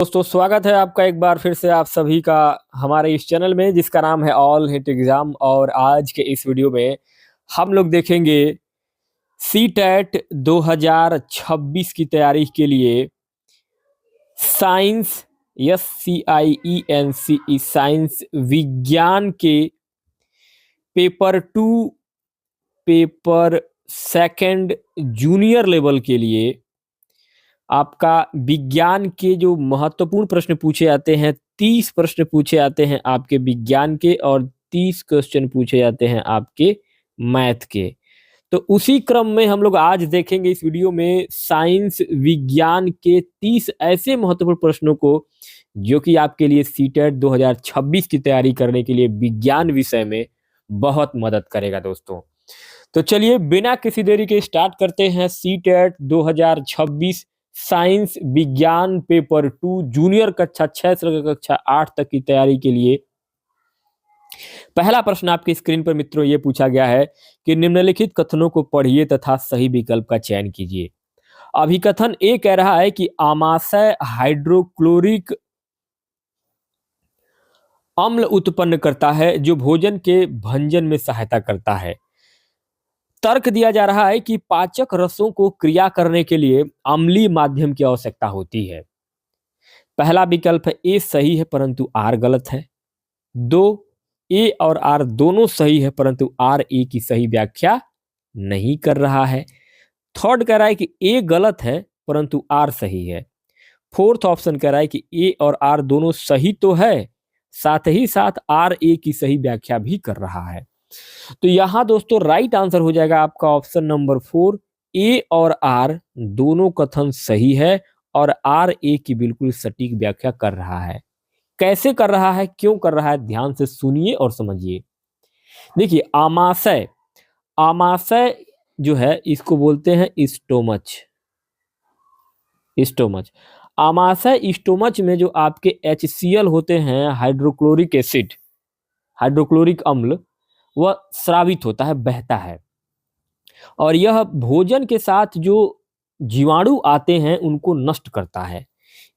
दोस्तों स्वागत है आपका एक बार फिर से आप सभी का हमारे इस चैनल में जिसका नाम है ऑल हिट एग्जाम। और आज के इस वीडियो में हम लोग देखेंगे सी टेट 2026 की तैयारी के लिए साइंस SCIENCE साइंस विज्ञान के paper 2 paper second junior level के लिए आपका विज्ञान के जो महत्वपूर्ण प्रश्न पूछे जाते हैं, 30 प्रश्न पूछे जाते हैं आपके विज्ञान के और 30 क्वेश्चन पूछे जाते हैं आपके मैथ के। तो उसी क्रम में हम लोग आज देखेंगे इस वीडियो में साइंस विज्ञान के 30 ऐसे महत्वपूर्ण प्रश्नों को जो कि आपके लिए सीटेट 2026 की तैयारी करने के लिए विज्ञान विषय में बहुत मदद करेगा दोस्तों। तो चलिए बिना किसी देरी के स्टार्ट करते हैं सीटेट 2026 साइंस विज्ञान पेपर 2 जूनियर कक्षा 6 से लेकर कक्षा 8 तक की तैयारी के लिए। पहला प्रश्न आपकी स्क्रीन पर मित्रों ये पूछा गया है कि निम्नलिखित कथनों को पढ़िए तथा सही विकल्प का चयन कीजिए। अभिकथन ए कह रहा है कि आमाशय हाइड्रोक्लोरिक अम्ल उत्पन्न करता है जो भोजन के भंजन में सहायता करता है। तर्क दिया जा रहा है कि पाचक रसों को क्रिया करने के लिए अम्लीय माध्यम की आवश्यकता होती है। पहला विकल्प ए सही है परंतु आर गलत है। दो, ए और आर दोनों सही है परंतु आर ए की सही व्याख्या नहीं कर रहा है। थर्ड कह रहा है कि ए गलत है परंतु आर सही है। फोर्थ ऑप्शन कह रहा है कि ए और आर दोनों सही तो है, साथ ही साथ आर ए की सही व्याख्या भी कर रहा है। तो यहां दोस्तों राइट आंसर हो जाएगा आपका ऑप्शन नंबर 4, ए और आर दोनों कथन सही है और आर ए की बिल्कुल सटीक व्याख्या कर रहा है। कैसे कर रहा है, क्यों कर रहा है, ध्यान से सुनिए और समझिए। देखिए आमाशय, आमाशय जो है इसको बोलते हैं स्टोमच। स्टोमच, आमाशय स्टोमच में जो आपके HCl होते हैं, हाइड्रोक्लोरिक एसिड, हाइड्रोक्लोरिक अम्ल, वह स्रावित होता है, बहता है। और यह भोजन के साथ जो जीवाणु आते हैं उनको नष्ट करता है।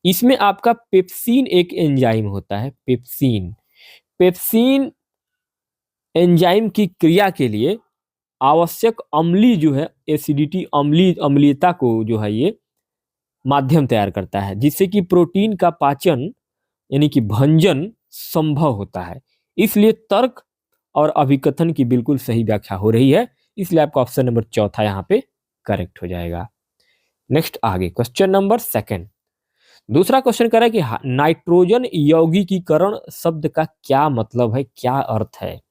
इसमें आपका पेप्सिन एक एंजाइम होता है, पेप्सिन। पेप्सिन एंजाइम की क्रिया के लिए आवश्यक अम्लीय जो है एसिडिटी, अम्लीयता को जो है ये माध्यम तैयार करता है जिससे कि प्रोटीन का पाचन यानी कि भंजन संभव होता है। इसलिए तर्क और अभिकथन की बिल्कुल सही व्याख्या हो रही है, इसलिए आपका ऑप्शन नंबर चौथा यहाँ पे करेक्ट हो जाएगा। नेक्स्ट आगे क्वेश्चन नंबर सेकंड। दूसरा क्वेश्चन कह रहा है कि नाइट्रोजन यौगिकीकरण शब्द का क्या मतलब है, क्या अर्थ है।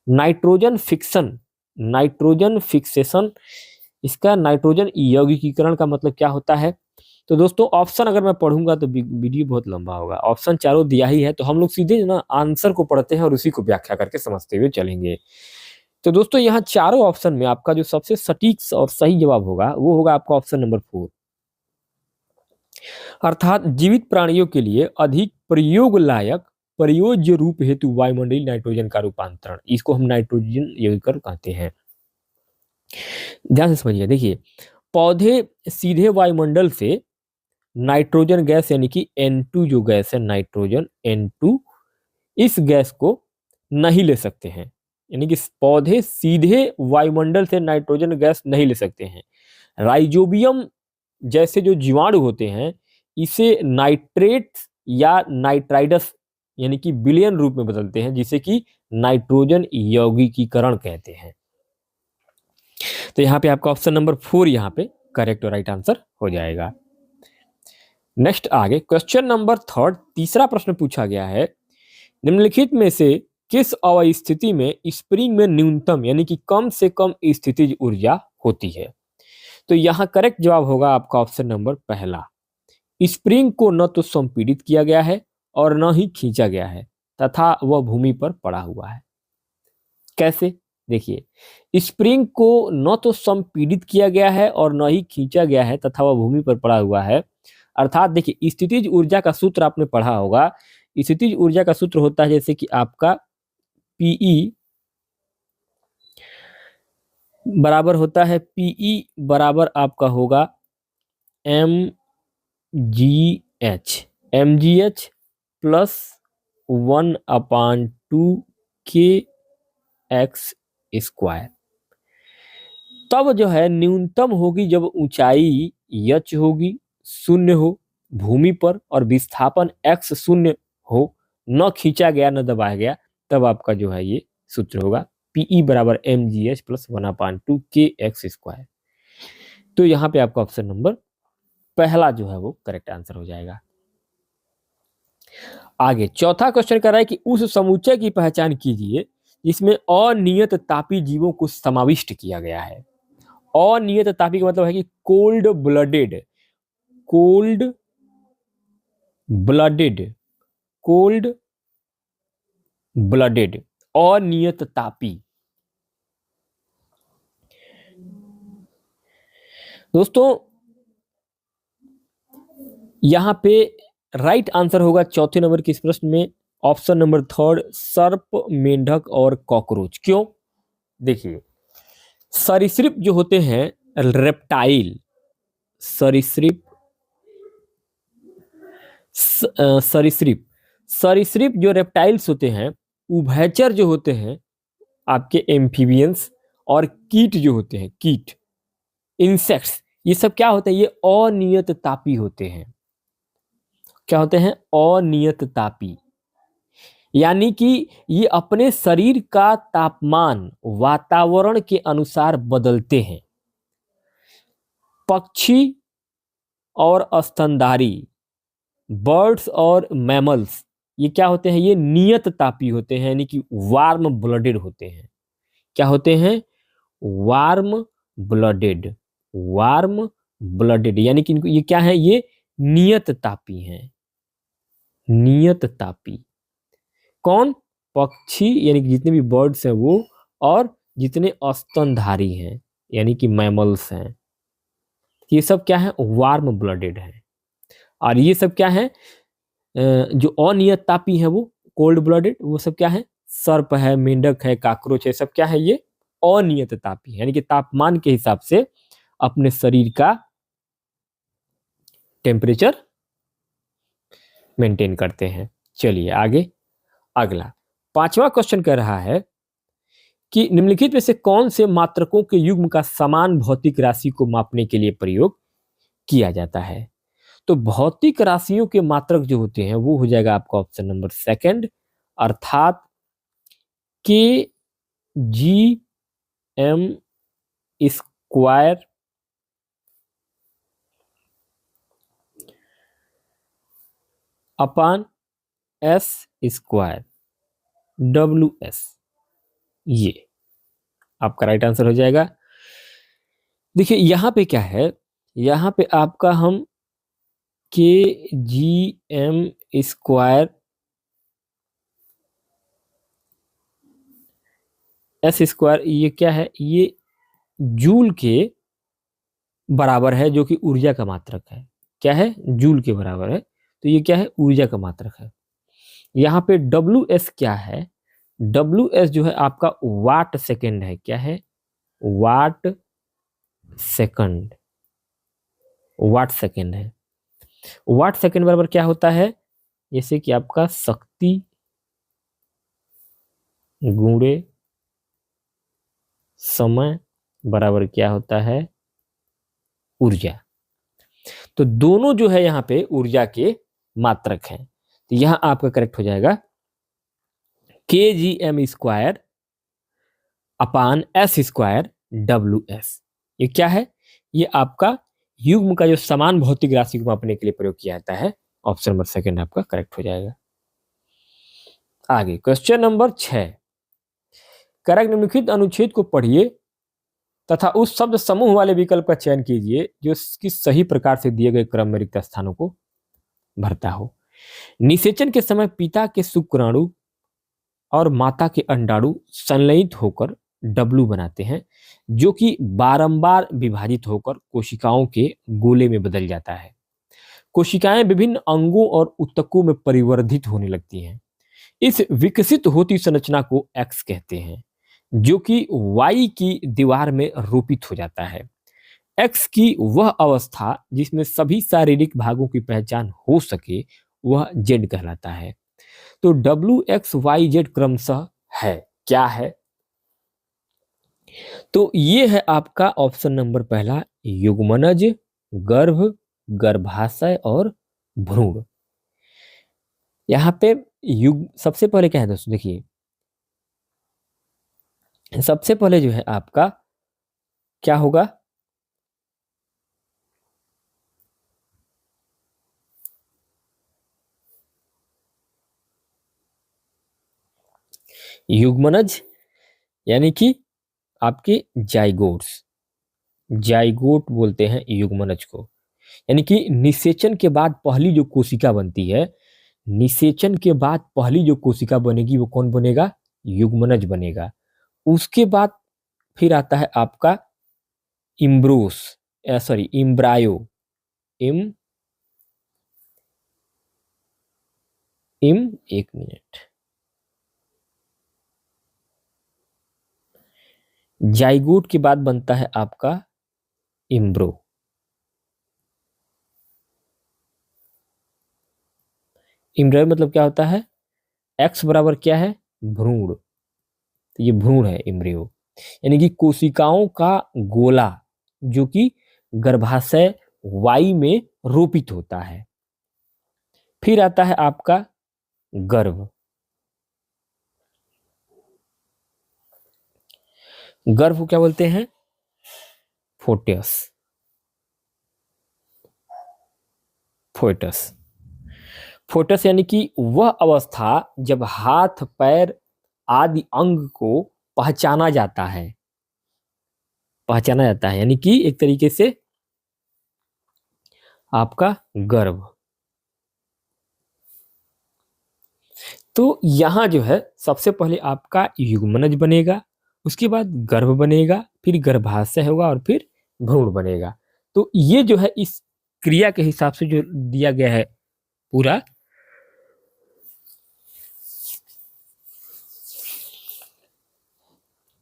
नाइट्रोजन फिक्सन, नाइट्रोजन फिक्सेशन, इसका नाइट्रोजन यौगिकीकरण का मतलब क्या होता है। तो दोस्तों ऑप्शन अगर मैं पढ़ूंगा तो वीडियो बहुत लंबा होगा। ऑप्शन चारों दिया ही है तो हम लोग सीधे ना आंसर को पढ़ते हैं और उसी को व्याख्या करके समझते हुए चलेंगे। तो दोस्तों यहाँ चारों ऑप्शन में आपका जो सबसे सटीक और सही जवाब होगा वो होगा आपका ऑप्शन नंबर 4, अर्थात जीवित प्राणियों के लिए अधिक प्रयोग लायक प्रयोज्य रूप हेतु वायुमंडलीय नाइट्रोजन का रूपांतरण, इसको हम नाइट्रोजन यौगिकीकरण कहते हैं। ध्यान से समझिए, देखिए पौधे सीधे वायुमंडल से नाइट्रोजन गैस यानी कि N2 जो गैस है, नाइट्रोजन N2, इस गैस को नहीं ले सकते हैं। यानी कि पौधे सीधे वायुमंडल से नाइट्रोजन गैस नहीं ले सकते हैं। राइजोबियम जैसे जो जीवाणु होते हैं इसे नाइट्रेट या नाइट्राइडस यानी कि विलयन रूप में बदलते हैं जिसे कि नाइट्रोजन यौगिकीकरण कहते हैं। तो यहाँ पे आपका ऑप्शन नंबर 4 यहाँ पे करेक्ट और राइट आंसर हो जाएगा। नेक्स्ट आगे क्वेश्चन नंबर 3, तीसरा प्रश्न पूछा गया है, निम्नलिखित में से किस अवस्थिति में स्प्रिंग में न्यूनतम यानी कि कम से कम स्थितिज ऊर्जा होती है। तो यहाँ करेक्ट जवाब होगा आपका ऑप्शन नंबर पहला, स्प्रिंग को न तो संपीड़ित किया गया है और न ही खींचा गया है तथा वह भूमि पर पड़ा हुआ है। कैसे, देखिए स्प्रिंग को न तो संपीड़ित किया गया है और न ही खींचा गया है तथा वह भूमि पर पड़ा हुआ है। अर्थात देखिए स्थितिज ऊर्जा का सूत्र आपने पढ़ा होगा। स्थितिज ऊर्जा का सूत्र होता है जैसे कि आपका पीई बराबर होता है, पीई बराबर आपका होगा mgh, mgh plus 1/2 kx square. तब जो है न्यूनतम होगी जब ऊंचाई h होगी, शून्य हो भूमि पर और विस्थापन x शून्य हो, न खींचा गया न दबाया गया, तब आपका जो है ये सूत्र होगा Pe बराबर mgh प्लस 1/2 kx स्क्वायर। तो यहाँ पे आपका ऑप्शन नंबर पहला जो है वो करेक्ट आंसर हो जाएगा। आगे चौथा क्वेश्चन कर रहा है कि उस समुच्चय की पहचान कीजिए जिसमें अनियत तापी जीवों को समाविष्ट किया गया है। अनियत तापी का मतलब है कि cold blooded, cold blooded, cold blooded, अनियत तापी। दोस्तों यहां पे राइट आंसर होगा चौथे नंबर के इस प्रश्न में ऑप्शन नंबर थर्ड, सर्प, मेंढक और कॉकरोच। क्यों? देखिए सरीसृप जो होते हैं, रेप्टाइल, सरीसृप, सरीसृप, सरीसृप जो रेप्टाइल्स होते हैं, उभयचर जो होते हैं आपके एम्फीबियंस, और कीट जो होते हैं, कीट, इंसेक्ट्स, ये सब क्या होते हैं? ये अनियत तापी होते हैं। क्या होते हैं? अनियत तापी। यानी कि ये अपने शरीर का तापमान वातावरण के अनुसार बदलते हैं। पक्षी और स्तनधारी, बर्ड्स और मैमल्स, ये क्या होते हैं? ये नियत तापी होते हैं, यानी कि वार्म ब्लडेड होते हैं। क्या होते हैं? वार्म ब्लडेड, वार्म ब्लडेड, यानी कि इनको ये क्या है? ये नियत तापी हैं, नियत तापी। कौन? पक्षी, यानी कि जितने भी बर्ड्स हैं वो, और जितने स्तनधारी हैं यानी कि मैमल्स हैं, ये सब क्या है? वार्म ब्लडेड हैं। और ये सब क्या है? जो अनियत तापी है वो कोल्ड ब्लडेड, वो सब क्या है? सर्प है, मेंढक है, काकरोच है, सब क्या है? ये अनियत तापी, यानी कि तापमान के हिसाब से अपने शरीर का टेम्परेचर मेंटेन करते हैं। चलिए आगे अगला पांचवा क्वेश्चन कह रहा है कि निम्नलिखित में से कौन से मात्रकों के युग्म का समान भौतिक राशि को मापने के लिए प्रयोग किया जाता है? तो भौतिक राशियों के मात्रक जो होते हैं वो हो जाएगा आपका ऑप्शन नंबर सेकंड, अर्थात K G M square upon S square W S, ये आपका राइट आंसर हो जाएगा। देखिए यहां पे क्या है, यहां पे आपका हम K G M square S square, ये क्या है? ये जूल के बराबर है, जो कि ऊर्जा का मात्रक है। क्या है? जूल के बराबर है, तो ये क्या है? ऊर्जा का मात्रक है। यहाँ पे डब्ल्यू एस क्या है? डब्ल्यू एस जो है आपका वाट सेकेंड है। क्या है? वाट सेकंड, वाट सेकेंड है। वाट सेकेंड बराबर क्या होता है? जैसे कि आपका शक्ति गुणे समय बराबर क्या होता है? ऊर्जा। तो दोनों जो है यहाँ पे ऊर्जा के मात्रक हैं। तो यहां आपका करेक्ट हो जाएगा K G M square upon S square W S. ये क्या है? ये आपका युग्म का जो समान भौतिक राशि को मापने के लिए प्रयोग किया जाता है। ऑप्शन नंबर सेकंड आपका करेक्ट हो जाएगा। आगे क्वेश्चन नंबर 6, करेक्ट निम्नलिखित अनुच्छेद को पढ़िए तथा उस शब्द समूह वाले विकल्प का चयन कीजिए जो इसकी सही प्रकार से दिए गए क्रम में रिक्त स्थानों को भरता हो। निषेचन के समय पिता के शुक्राणु और माता के अंडाणु संलयित होकर डब्लू बनाते हैं, जो कि बारंबार विभाजित होकर कोशिकाओं के गोले में बदल जाता है। कोशिकाएं विभिन्न अंगों और ऊतकों में परिवर्धित होने लगती हैं। इस विकसित होती संरचना को एक्स कहते हैं, जो कि वाई की दीवार में रोपित हो जाता है। एक्स की वह अवस्था जिसमें सभी शारीरिक भागों की पहचान हो सके वह जेड कहलाता है। तो डब्ल्यू एक्स वाई जेड क्रमशः है, क्या है? तो ये है आपका ऑप्शन नंबर पहला, युग्मनज, गर्भ, गर्भाशय और भ्रूण। यहाँ पे सबसे पहले क्या है दोस्तों, देखिए सबसे पहले जो है आपका क्या होगा, युग्मनज यानी कि आपके जाइगोट्स, जाइगोट बोलते हैं युग्मनज को। यानी कि निषेचन के बाद पहली जो कोशिका बनती है, निषेचन के बाद पहली जो कोशिका बनेगी वो कौन बनेगा? युग्मनज बनेगा। उसके बाद फिर आता है आपका इम्ब्रोस, सॉरी इम्ब्रायो, इम इम एक मिनट, जाइगोट के बाद बनता है आपका इम्ब्रो। इम्ब्रायो मतलब क्या होता है? एक्स बराबर क्या है? भ्रूण। तो ये भ्रूण है इम्ब्रियो, यानी कि कोशिकाओं का गोला जो कि गर्भाशय वाई में रोपित होता है। फिर आता है आपका गर्भ। गर्भ को क्या बोलते हैं? फोटस, फोटस, फोटस यानी कि वह अवस्था जब हाथ पैर आदि अंग को पहचाना जाता है, पहचाना जाता है, यानी कि एक तरीके से आपका गर्भ। तो यहां जो है सबसे पहले आपका युग्मनज बनेगा, उसके बाद गर्भ बनेगा, फिर गर्भाशय होगा और फिर भ्रूण बनेगा। तो ये जो है इस क्रिया के हिसाब से जो दिया गया है पूरा,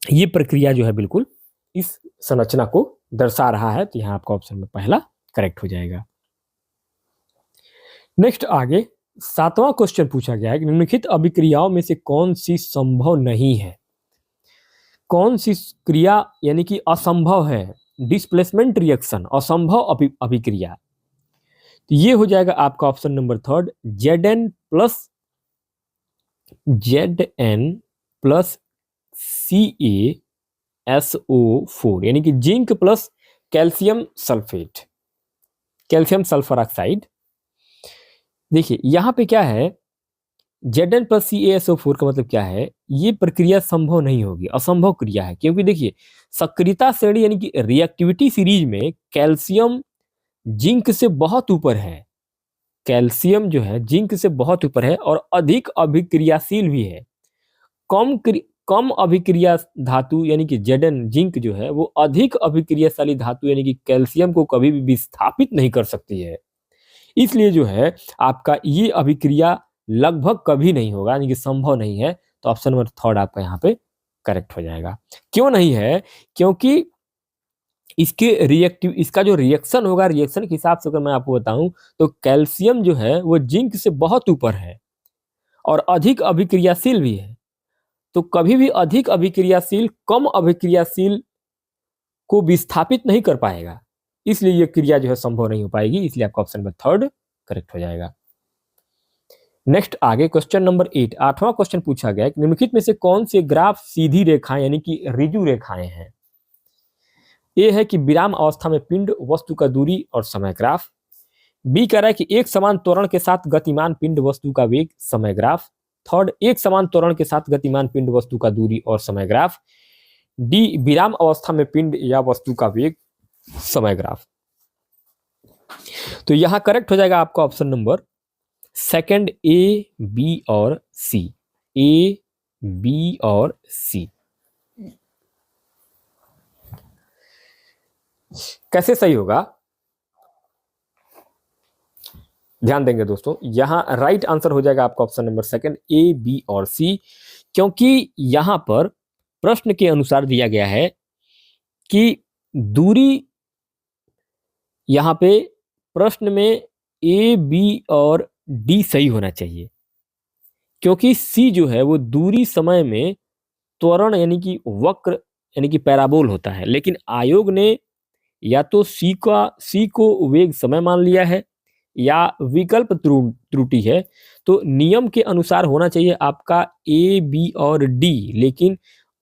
ये प्रक्रिया जो है बिल्कुल इस संरचना को दर्शा रहा है। तो यहाँ आपका ऑप्शन में पहला करेक्ट हो जाएगा। नेक्स्ट आगे 7वां क्वेश्चन पूछा गया है कि निम्नलिखित अभिक्रियाओं में से कौन सी संभव नहीं है? कौन सी क्रिया यानी कि असंभव है? डिस्प्लेसमेंट रिएक्शन, असंभव अभिक्रिया। तो ये हो जाएगा आपका option number third, Zn+ CaSO4, यानी कि zinc plus calcium sulphate, calcium sulphur oxide. देखिए यहां पे क्या है, Zn+ CaSO4 का मतलब क्या है? ये प्रक्रिया संभव नहीं होगी, असंभव क्रिया है। क्योंकि देखिए सक्रियता श्रेणी यानी कि रिएक्टिविटी सीरीज में कैल्शियम जिंक से बहुत ऊपर है, कैल्शियम जो है जिंक से बहुत ऊपर है और अधिक अभिक्रियाशील भी है। कम अभिक्रिया धातु यानी कि Zn जिंक जो है वो अधिक अभिक्रियाशाली धातु यानी कि कैल्शियम को कभी भी विस्थापित नहीं कर सकती है। इसलिए जो है आपका ये अभिक्रिया लगभग कभी नहीं होगा, यानी कि संभव नहीं है। तो ऑप्शन नंबर थर्ड आपका यहाँ पे करेक्ट हो जाएगा। क्यों नहीं है? क्योंकि इसका जो रिएक्शन होगा, रिएक्शन के हिसाब से अगर मैं आपको बताऊं तो कैल्शियम जो है वो जिंक से बहुत ऊपर है और अधिक अभिक्रियाशील भी है। तो कभी भी अधिक अभिक्रियाशील कम अभिक्रियाशील को विस्थापित नहीं कर पाएगा, इसलिए यह क्रिया जो है संभव नहीं हो पाएगी। इसलिए आपका ऑप्शन नंबर थर्ड करेक्ट हो जाएगा। नेक्स्ट आगे क्वेश्चन नंबर 8, 8वां क्वेश्चन पूछा गया कि निम्नलिखित में से कौन से ग्राफ सीधी रेखाएं यानी कि ऋजु रेखाएं हैं? ए है कि विराम अवस्था में पिंड वस्तु का दूरी और समय ग्राफ। बी कह रहा है कि एक समान त्वरण के साथ गतिमान पिंड वस्तु का वेग समय ग्राफ। थर्ड, एक समान त्वरण के साथ गतिमान पिंड वस्तु का दूरी और समय ग्राफ। डी, विराम अवस्था में पिंड या वस्तु का वेग समय ग्राफ। तो यहां करेक्ट हो जाएगा आपका ऑप्शन नंबर सेकंड, ए, बी और सी, ए, बी और सी। कैसे सही होगा? ध्यान देंगे दोस्तों, यहां राइट आंसर हो जाएगा आपका ऑप्शन नंबर सेकंड, ए, बी और सी। क्योंकि यहां पर प्रश्न के अनुसार दिया गया है कि दूरी, यहां पे प्रश्न में ए, बी और डी सही होना चाहिए, क्योंकि सी जो है वो दूरी समय में त्वरण यानी कि वक्र यानी कि पैराबोल होता है, लेकिन आयोग ने या तो सी को वेग समय मान लिया है या विकल्प त्रुटि है। तो नियम के अनुसार होना चाहिए आपका ए बी और डी, लेकिन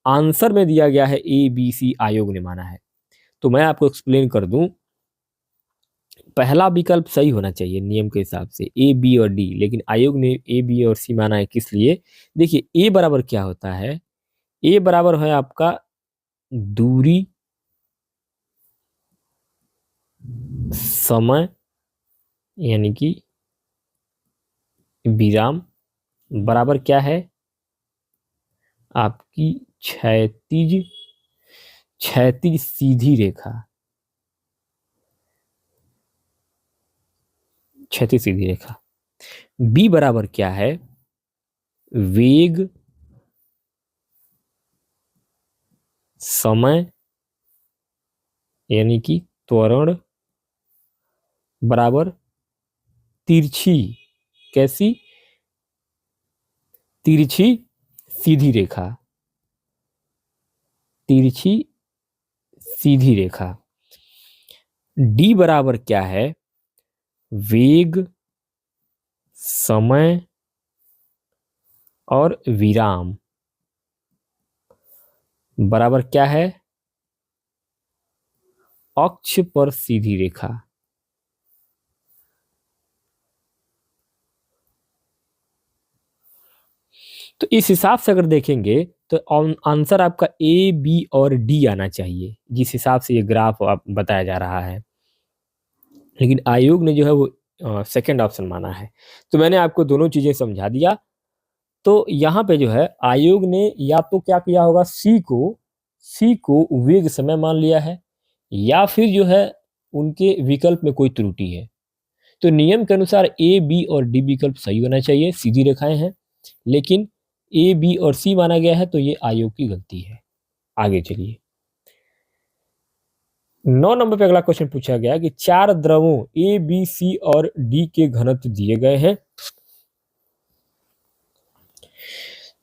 आंसर में दिया गया है ए बी सी, आयोग ने माना है। तो मैं आपको एक्सप्लेन कर दूं, पहला विकल्प सही होना चाहिए नियम के हिसाब से, ए बी और डी, लेकिन आयोग ने ए बी और सी माना है। किस लिए? देखिए ए बराबर क्या होता है, ए बराबर है आपका दूरी समय यानी कि विराम बराबर क्या है आपकी क्षैतिज क्षैतिज सीधी रेखा, क्षैतिज सीधी रेखा। बी बराबर क्या है, वेग समय यानी कि त्वरण बराबर तिरछी, कैसी? तिरछी सीधी रेखा, तिरछी सीधी रेखा। डी बराबर क्या है, वेग समय और विराम बराबर क्या है, अक्ष पर सीधी रेखा। तो इस हिसाब से अगर देखेंगे तो आंसर आपका ए बी और डी आना चाहिए, जिस हिसाब से ये ग्राफ आप बताया जा रहा है, लेकिन आयोग ने जो है वो सेकंड ऑप्शन माना है। तो मैंने आपको दोनों चीजें समझा दिया। तो यहाँ पे जो है आयोग ने या तो क्या किया होगा, सी को वेग समय मान लिया है, या फिर जो है उनके विकल्प में कोई त्रुटि है। तो नियम के अनुसार ए बी और डी विकल्प सही होना चाहिए, सीधी रेखाएं हैं, लेकिन ए बी और सी माना गया है, तो ये आयोग की गलती है। आगे चलिए, 9 नंबर पे अगला क्वेश्चन पूछा गया कि चार द्रवों ए बी सी और डी के घनत्व दिए गए हैं।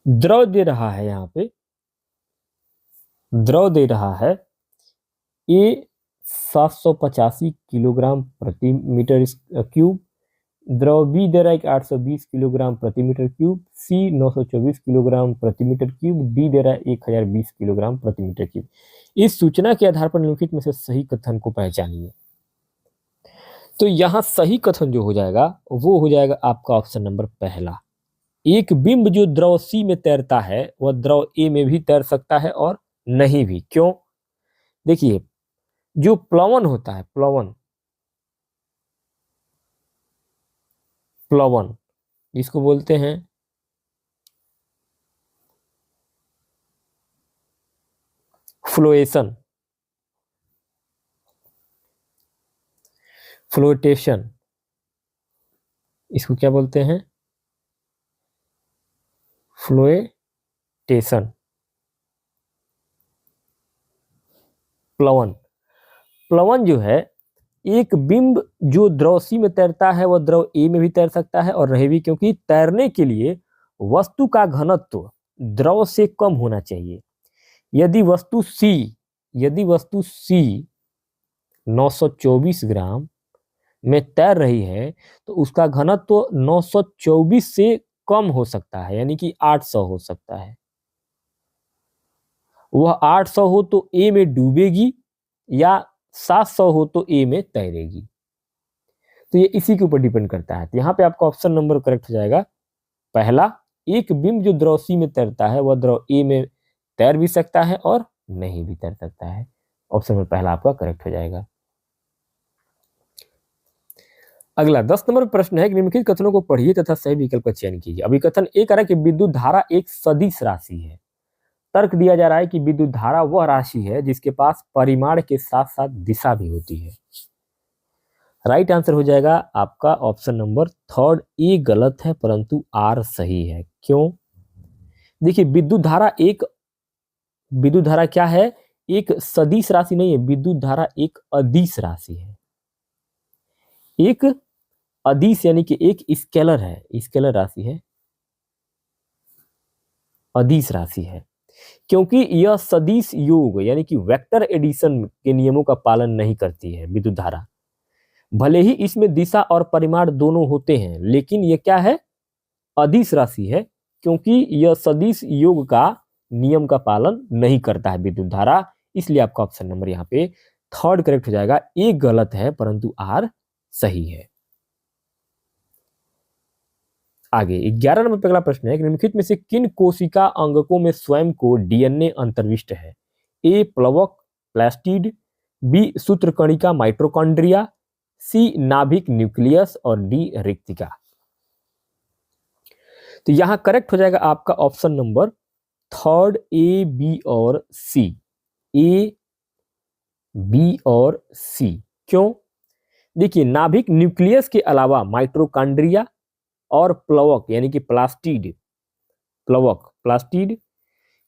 द्रव दे रहा है, यहाँ पे द्रव दे रहा है ए 785 किलोग्राम प्रति मीटर क्यूब, द्रव बी दे रहा है 820 किलोग्राम प्रति मीटर क्यूब, सी 924 किलोग्राम प्रति मीटर क्यूब, डी दे रहा है 1020 किलोग्राम प्रति मीटर क्यूब। इस सूचना के आधार पर निम्नलिखित में से सही कथन को पहचानिए। तो यहाँ सही कथन जो हो जाएगा वो हो जाएगा आपका ऑप्शन नंबर पहला। एक बिंब जो द्रव सी में तैरता है वह द्रव ए में भी तैर सकता है और नहीं भी। क्यों? देखिए, जो प्लवन होता है, प्लवन जिसको बोलते हैं फ्लोएशन, फ्लोटेशन, इसको क्या बोलते हैं, फ्लोएटेशन। प्लवन जो है, एक बिंब जो द्रव सी में तैरता है वह द्रव ए में भी तैर सकता है और रहे भी, क्योंकि तैरने के लिए वस्तु का घनत्व द्रव से कम होना चाहिए। यदि वस्तु सी 924 ग्राम में तैर रही है तो उसका घनत्व 924 से कम हो सकता है, यानी कि 800 हो सकता है। वह 800 हो तो ए में डूबेगी या 700 हो तो ए में तैरेगी। तो ये इसी के ऊपर डिपेंड करता है। तो यहाँ पे आपका ऑप्शन नंबर करेक्ट हो जाएगा पहला। एक बिंब जो द्रव सी में तैरता है वह द्रव ए में तैर भी सकता है और नहीं भी तैर सकता है। ऑप्शन नंबर पहला आपका करेक्ट हो जाएगा। अगला 10 नंबर प्रश्न है कि निम्नलिखित कथनों को पढ़िए तथा सही विकल्प का चयन कीजिए। अभी कथन ए कह रहा है कि विद्युत धारा एक सदिश राशि है। तर्क दिया जा रहा है कि विद्युत धारा वह राशि है जिसके पास परिमाण के साथ साथ दिशा भी होती है। राइट आंसर हो जाएगा आपका ऑप्शन नंबर थर्ड, ए गलत है परंतु आर सही है। क्यों? देखिए, विद्युत धारा क्या है, एक सदिश राशि नहीं है, विद्युत धारा एक अदिश राशि है। एक अदिश यानी कि एक स्केलर है, स्केलर राशि है, अदिश राशि है, क्योंकि यह सदिश योग यानी कि वेक्टर एडिशन के नियमों का पालन नहीं करती है विद्युत धारा। भले ही इसमें दिशा और परिमाण दोनों होते हैं, लेकिन यह क्या है, अदिश राशि है, क्योंकि यह सदिश योग का नियम का पालन नहीं करता है विद्युत धारा। इसलिए आपका ऑप्शन नंबर यहाँ पे थर्ड करेक्ट हो जाएगा। ए गलत है परंतु आर सही है। आगे 11 नंबर पे अगला प्रश्न है कि निम्नलिखित में से किन कोशिका अंगकों में स्वयं को डीएनए अंतर्विष्ट है? ए प्लवक प्लास्टिड, बी सूत्रकणिका माइटोकॉन्ड्रिया, सी नाभिक न्यूक्लियस और डी रिक्तिका। तो यहां करेक्ट हो जाएगा आपका option number third, A B और सी। ए बी और सी क्यों? देखिए नाभिक न्यूक्लियस के अलावा माइटोकॉन्ड्रिया और प्लवक यानी कि प्लास्टिड, प्लवक प्लास्टिड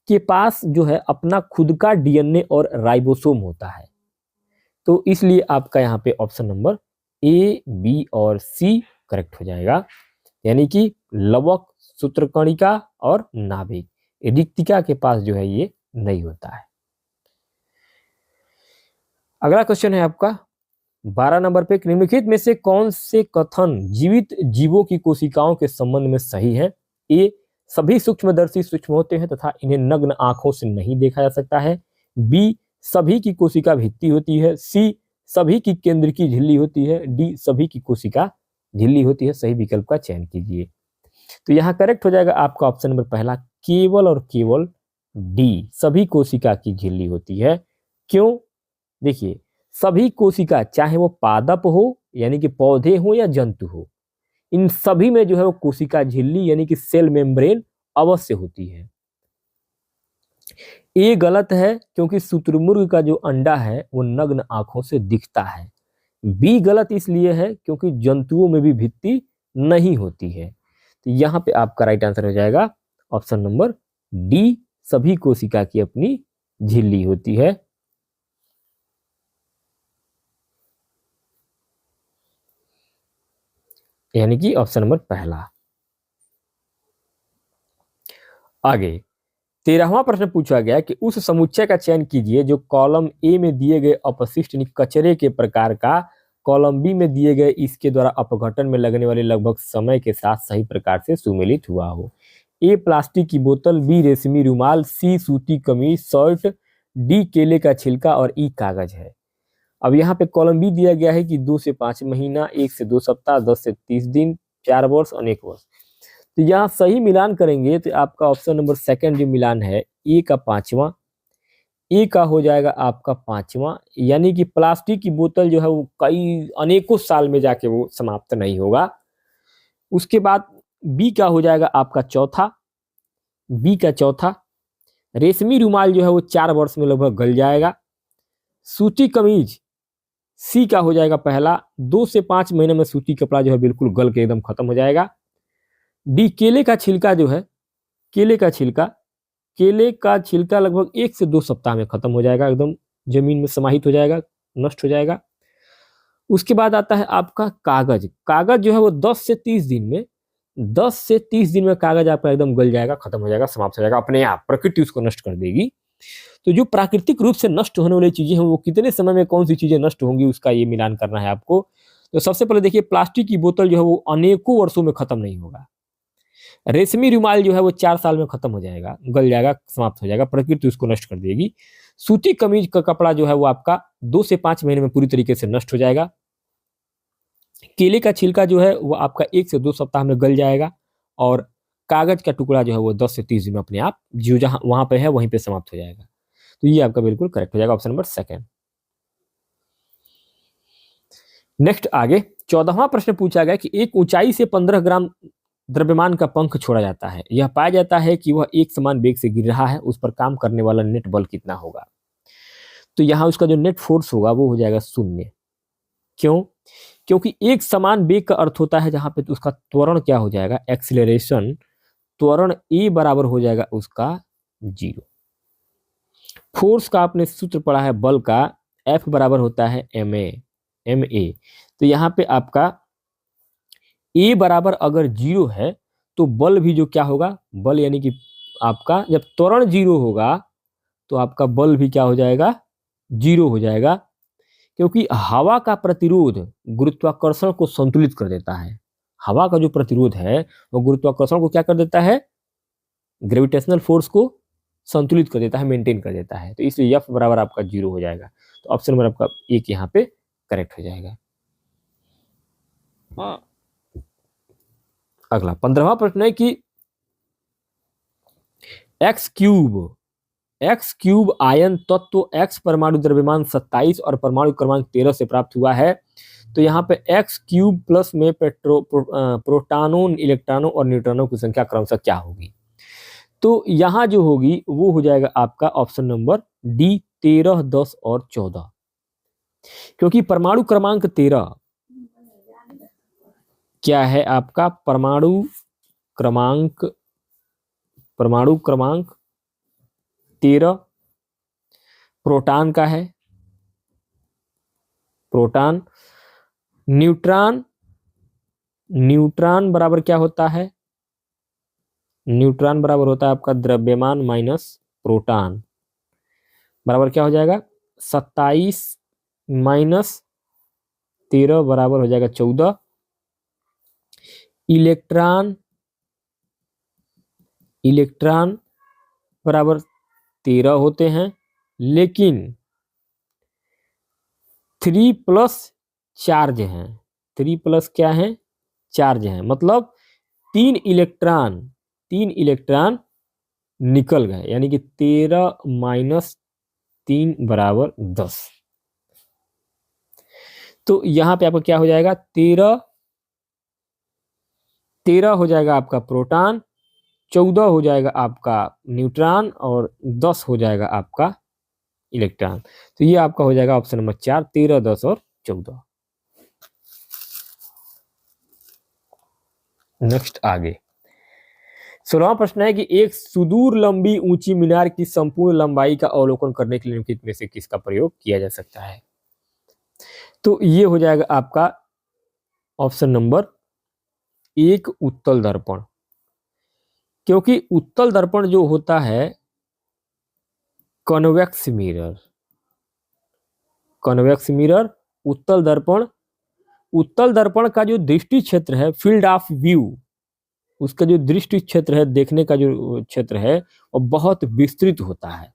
के पास जो है अपना खुद का डीएनए और राइबोसोम होता है। तो इसलिए आपका यहाँ पे ऑप्शन नंबर ए बी और सी करेक्ट हो जाएगा, यानी कि लवक, सूत्रकणिका और नाभिक, रिक्तिका के पास जो है ये नहीं होता है। अगला क्वेश्चन है आपका 12 नंबर पे, निम्नलिखित में से कौन से कथन जीवित जीवों की कोशिकाओं के संबंध में सही है? ए सभी सूक्ष्मदर्शी सूक्ष्म होते हैं तथा इन्हें नग्न आंखों से नहीं देखा जा सकता है। बी सभी की कोशिका भित्ति होती है। सी सभी की केंद्र की झिल्ली होती है। डी सभी की कोशिका झिल्ली होती है। सही विकल्प का चयन कीजिए। तो यहाँ करेक्ट हो जाएगा आपका ऑप्शन नंबर पहला, केवल और केवल डी, सभी कोशिका की झिल्ली होती है। क्यों? देखिए सभी कोशिका चाहे वो पादप हो यानी कि पौधे हो या जंतु हो, इन सभी में जो है वो कोशिका झिल्ली यानी कि सेल मेम्ब्रेन अवश्य होती है। ए गलत है क्योंकि शुतुरमुर्ग का जो अंडा है वो नग्न आंखों से दिखता है। बी गलत इसलिए है क्योंकि जंतुओं में भी भित्ति नहीं होती है। तो यहाँ पे आपका राइट आंसर हो जाएगा ऑप्शन नंबर डी, सभी कोशिका की अपनी झिल्ली होती है। यानी कि ऑप्शन नंबर पहला। आगे 13वां प्रश्न पूछा गया कि उस समुच्चय का चयन कीजिए जो कॉलम ए में दिए गए अपशिष्ट कचरे के प्रकार का कॉलम बी में दिए गए इसके द्वारा अपघटन में लगने वाले लगभग समय के साथ सही प्रकार से सुमेलित हुआ हो। ए प्लास्टिक की बोतल, बी रेशमी रुमाल, सी सूती कमीज शर्ट, डी केले का छिलका और ई कागज है। अब यहाँ पे कॉलम बी दिया गया है कि 2 से 5 महीना, 1 से 2 सप्ताह, 10 से 30 दिन, 4 वर्ष और 1 वर्ष। तो यहाँ सही मिलान करेंगे तो आपका ऑप्शन नंबर सेकंड जो मिलान है, ए का 5वां, ए का हो जाएगा आपका 5वां, यानी कि प्लास्टिक की बोतल जो है वो कई अनेकों साल में जाके वो समाप्त नहीं होगा। उसके बाद बी का हो जाएगा आपका चौथा, बी का चौथा। रेशमी रुमाल जो है वो 4 वर्ष में लगभग गल जाएगा। सूती कमीज सी का हो जाएगा पहला, 2 से 5 महीने में सूती कपड़ा जो है बिल्कुल गल के एकदम खत्म हो जाएगा। डी केले का छिलका जो है, केले का छिलका लगभग 1 से 2 सप्ताह में खत्म हो जाएगा, एकदम जमीन में समाहित हो जाएगा, नष्ट हो जाएगा। उसके बाद आता है आपका कागज, कागज जो है वो 10 से 30 दिन में कागज आपका एकदम गल जाएगा, खत्म हो जाएगा, समाप्त हो जाएगा अपने आप, प्रकृति उसको नष्ट कर देगी। तो जो प्राकृतिक रूप से नष्ट होने वाली चीजें हैं वो कितने समय में कौन सी चीजें नष्ट होंगी उसका ये मिलान करना है आपको। तो सबसे पहले देखिए प्लास्टिक की बोतल जो है वो अनेकों वर्षों में खत्म नहीं होगा। रेशमी रुमाल जो है वो 4 साल में खत्म हो जाएगा, गल जाएगा, समाप्त हो जाएगा, प्रकृति उसको नष्ट कर देगी। सूती कमीज का कपड़ा जो है वो आपका 2 से 5 महीने में पूरी तरीके से नष्ट हो जाएगा। केले का छिलका जो है वो आपका 1 से 2 सप्ताह में गल जाएगा और कागज का टुकड़ा जो है वो 10 से 30 दिन में अपने आप जो जहां वहां पे है वहीं पे समाप्त हो जाएगा। तो ये आपका बिल्कुल करेक्ट हो जाएगा ऑप्शन नंबर सेकंड। नेक्स्ट आगे 14वां प्रश्न पूछा गया कि एक ऊंचाई से 15 ग्राम द्रव्यमान का पंख छोड़ा जाता है, यह पाया जाता है कि वह एक समान वेग से गिर रहा है, उस पर काम करने वाला नेट बल कितना होगा? तो यहाँ उसका जो नेट फोर्स होगा वो हो जाएगा 0। क्यों? क्योंकि एक समान वेग का अर्थ होता है जहां पे तो उसका त्वरण क्या हो जाएगा, एक्सीलरेशन, त्वरण ए बराबर हो जाएगा उसका 0। फोर्स का आपने सूत्र पढ़ा है बल का, F बराबर होता है ma। तो यहाँ पे आपका ए बराबर अगर 0 है तो बल भी जो क्या होगा, बल यानी कि आपका जब त्वरण 0 होगा तो आपका बल भी क्या हो जाएगा, 0 हो जाएगा, क्योंकि हवा का प्रतिरोध गुरुत्वाकर्षण को संतुलित कर देता है। हवा का जो प्रतिरोध है वो गुरुत्वाकर्षण को क्या कर देता है, ग्रेविटेशनल फोर्स को संतुलित कर देता है, मेंटेन कर देता है। तो इसलिए एफ बराबर आपका 0 हो जाएगा। तो ऑप्शन नंबर आपका एक यहाँ पे करेक्ट हो जाएगा। अगला 15वां प्रश्न है कि एक्स क्यूब आयन तत्व एक्स परमाणु द्रव्यमान 27 और परमाणु क्रमांक 13 से प्राप्त हुआ है। तो यहाँ पे एक्स क्यूब प्लस में प्रोटॉनों, इलेक्ट्रॉनों और न्यूट्रॉनों की संख्या क्रमशः क्या होगी। तो यहाँ जो होगी वो हो जाएगा आपका ऑप्शन नंबर डी 13, 10 और 14, क्योंकि परमाणु क्रमांक 13 क्या है आपका, परमाणु क्रमांक 13 प्रोटॉन का है, प्रोटॉन। न्यूट्रॉन बराबर क्या होता है, न्यूट्रॉन बराबर होता है आपका द्रव्यमान माइनस प्रोटॉन, बराबर क्या हो जाएगा 27 माइनस 13 बराबर हो जाएगा 14। इलेक्ट्रॉन बराबर 13 होते हैं, लेकिन 3 प्लस चार्ज हैं, 3 प्लस क्या है, चार्ज हैं, मतलब 3 इलेक्ट्रॉन निकल गए, यानी कि 13 माइनस 3 बराबर 10। तो यहां पे आपका क्या हो जाएगा, 13 हो जाएगा आपका प्रोटॉन, 14 हो जाएगा आपका न्यूट्रॉन और 10 हो जाएगा आपका इलेक्ट्रॉन। तो ये आपका हो जाएगा ऑप्शन नंबर 4, 13, 10 और 14। नेक्स्ट आगे 16वां प्रश्न है कि एक सुदूर लंबी ऊंची मीनार की संपूर्ण लंबाई का अवलोकन करने के लिए निम्नलिखित में से किसका प्रयोग किया जा सकता है। तो ये हो जाएगा आपका ऑप्शन नंबर 1 उत्तल दर्पण, क्योंकि उत्तल दर्पण जो होता है कन्वेक्स मिरर, उत्तल दर्पण का जो दृष्टि क्षेत्र है, फील्ड ऑफ व्यू, उसका जो दृष्टि क्षेत्र है, देखने का जो क्षेत्र है वो बहुत विस्तृत होता है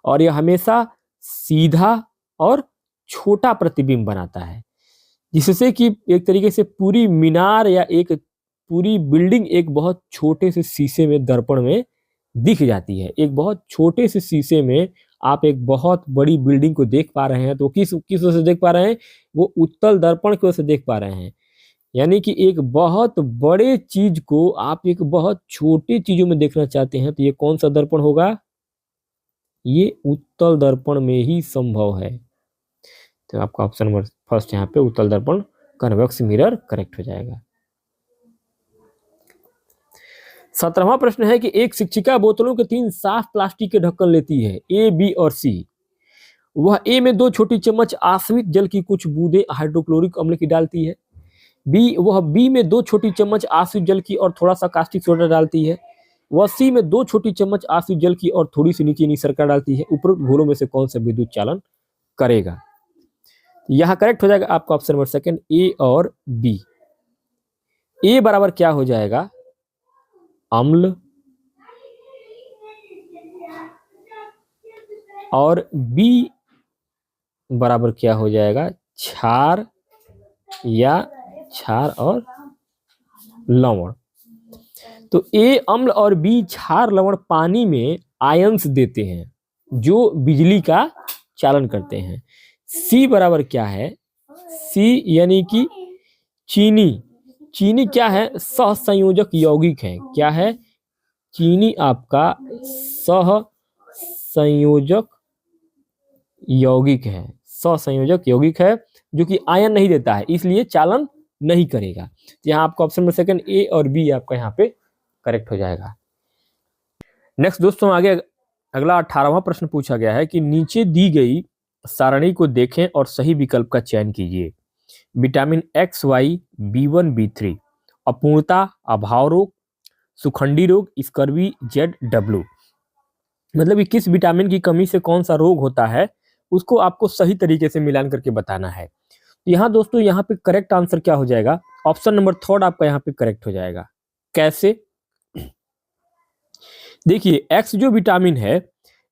और यह हमेशा सीधा और छोटा प्रतिबिंब बनाता है, जिससे कि एक तरीके से पूरी मीनार या एक पूरी बिल्डिंग एक बहुत छोटे से शीशे में, दर्पण में दिख जाती है। एक बहुत छोटे से शीशे में आप एक बहुत बड़ी बिल्डिंग को देख पा रहे हैं, तो किस वजह से देख पा रहे हैं, वो उत्तल दर्पण की वजह से देख पा रहे हैं। यानी कि एक बहुत बड़े चीज को आप एक बहुत छोटे चीजों में देखना चाहते हैं, तो ये कौन सा दर्पण होगा, ये उत्तल दर्पण में ही संभव है। तो आपका ऑप्शन नंबर फर्स्ट यहाँ पे उत्तल दर्पण कन्वेक्स मिरर करेक्ट हो जाएगा। 17वां प्रश्न है कि एक शिक्षिका बोतलों के 3 साफ प्लास्टिक के ढक्कन लेती है, ए, बी और सी। वह ए में 2 छोटी चम्मच आश्रित जल की कुछ बूंदें हाइड्रोक्लोरिक अम्ल की डालती है। वह बी में 2 छोटी चम्मच आश्रित जल की और थोड़ा सा कास्टिक सोडा डालती है। वह सी में 2 छोटी चम्मच आश्रित जल की और थोड़ी सी नीचे शर्करा डालती है। उपरोक्त घोलों में से कौन सा विद्युत चालन करेगा। यहाँ करेक्ट हो जाएगा आपका ऑप्शन नंबर सेकंड, ए और बी। ए बराबर क्या हो जाएगा, अम्ल, और बी बराबर क्या हो जाएगा, क्षार और लवण। तो ए अम्ल और बी क्षार लवण पानी में आयंस देते हैं जो बिजली का चालन करते हैं। सी बराबर क्या है, सी यानी कि चीनी क्या है, सहसंयोजक यौगिक है। क्या है, चीनी आपका सहसंयोजक यौगिक है जो कि आयन नहीं देता है, इसलिए चालन नहीं करेगा। तो यहाँ आपका ऑप्शन नंबर सेकंड, ए और बी आपका यहाँ पे करेक्ट हो जाएगा। नेक्स्ट दोस्तों आगे अगला 18वां प्रश्न पूछा गया है कि नीचे दी गई सारणी को देखें और सही विकल्प का चयन कीजिए। Vitamin x, Y, B1, B3 अपूर्णता, अभाव रोग, सुखंडी रोग, स्कर्वी, ZW। मतलब कि किस विटामिन की कमी से कौन सा रोग होता है उसको आपको सही तरीके से मिलान करके बताना है। तो यहाँ दोस्तों यहाँ पे करेक्ट आंसर क्या हो जाएगा, ऑप्शन नंबर थर्ड आपका यहाँ पे करेक्ट हो जाएगा। कैसे? देखिए एक्स जो विटामिन है,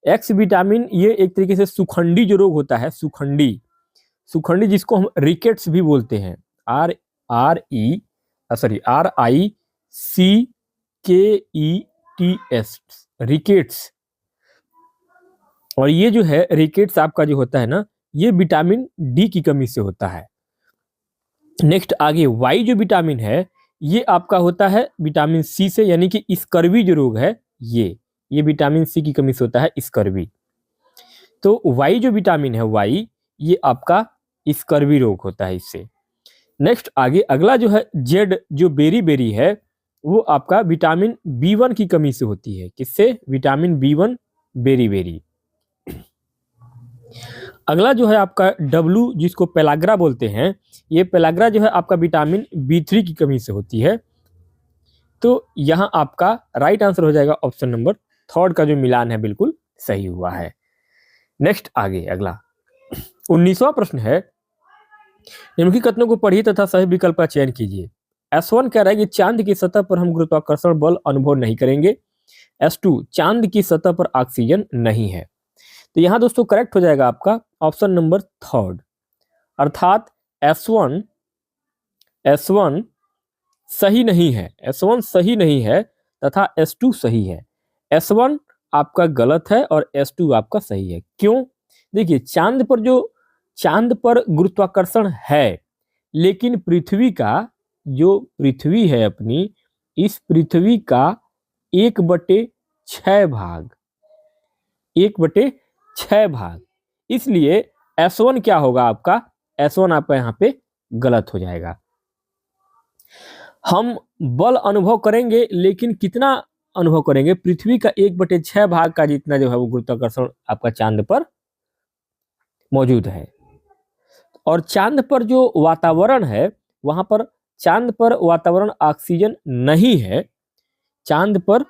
एक्स विटामिन ये एक तरीके से सुखंडी जो रोग होता है, सुखंडी सुखंडी जिसको हम रिकेट्स भी बोलते हैं, RICKETS, रिकेट्स। और ये जो है रिकेट्स आपका जो होता है ना, ये विटामिन डी की कमी से होता है। नेक्स्ट आगे वाई जो विटामिन है ये आपका होता है विटामिन सी से, यानी कि स्कर्वी जो रोग है ये विटामिन सी की कमी से होता है, स्कर्वी। तो वाई जो विटामिन है वाई, ये आपका स्कर्वी रोग होता है इससे। नेक्स्ट आगे अगला जो है जेड जो बेरी बेरी है, वो आपका विटामिन B1 की कमी से होती है। किससे? Vitamin B1 beriberi. अगला जो है आपका डब्लू जिसको पेलाग्रा बोलते हैं, ये पेलाग्रा जो है आपका विटामिन B3 की कमी से होती है। तो यहाँ आपका राइट आंसर हो जाएगा ऑप्शन नंबर थर्ड का जो मिलान है बिल्कुल सही हुआ है। नेक्स्ट आगे अगला 19वां प्रश्न है, निम्नलिखित कथनों को पढ़िए तथा सही विकल्प का चयन कीजिए। S1 कह रहा है कि चांद की सतह पर हम गुरुत्वाकर्षण बल अनुभव नहीं करेंगे। S2 चांद की सतह पर ऑक्सीजन नहीं है। तो यहाँ दोस्तों करेक्ट हो जाएगा आपका ऑप्शन नंबर थर्ड, अर्थात S1 सही नहीं है, S1 सही नहीं है तथा S2 सही है। S1 आपका गलत है और S2 आपका सही है। क्यों? देखिए चांद पर गुरुत्वाकर्षण है, लेकिन पृथ्वी का जो पृथ्वी है अपनी, इस पृथ्वी का 1/6 भाग, 1/6 भाग, इसलिए S1 क्या होगा आपका, S1 आपका यहाँ पे गलत हो जाएगा। हम बल अनुभव करेंगे, लेकिन कितना अनुभव करेंगे? पृथ्वी का 1/6 भाग का जितना जो है वो गुरुत्वाकर्षण आपका चांद पर मौजूद है। और चांद पर जो वातावरण है, वहां पर चांद पर वातावरण ऑक्सीजन नहीं है, चांद पर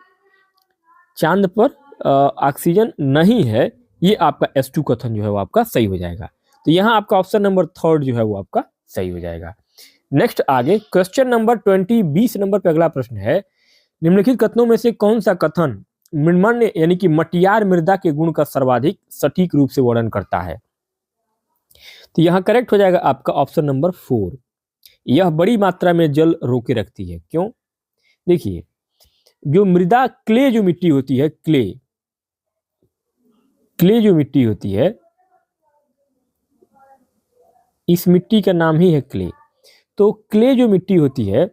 ऑक्सीजन नहीं है, ये आपका S2 कथन जो है वो आपका सही हो जाएगा। तो यहाँ आपका ऑप्शन नंबर थर्ड जो है वो आपका सही हो जाएगा। नेक्स्ट आगे क्वेश्चन नंबर 20 नंबर पे अगला प्रश्न है, निम्नलिखित कथनों में से कौन सा कथन मृण्मय यानी कि मटियार मृदा के गुण का सर्वाधिक सटीक रूप से वर्णन करता है? तो यहाँ करेक्ट हो जाएगा आपका ऑप्शन नंबर 4, यह बड़ी मात्रा में जल रोके रखती है। क्यों? देखिए जो मृदा क्ले जो मिट्टी होती है, क्ले जो मिट्टी होती है, इस मिट्टी का नाम ही है क्ले। तो क्ले जो मिट्टी होती है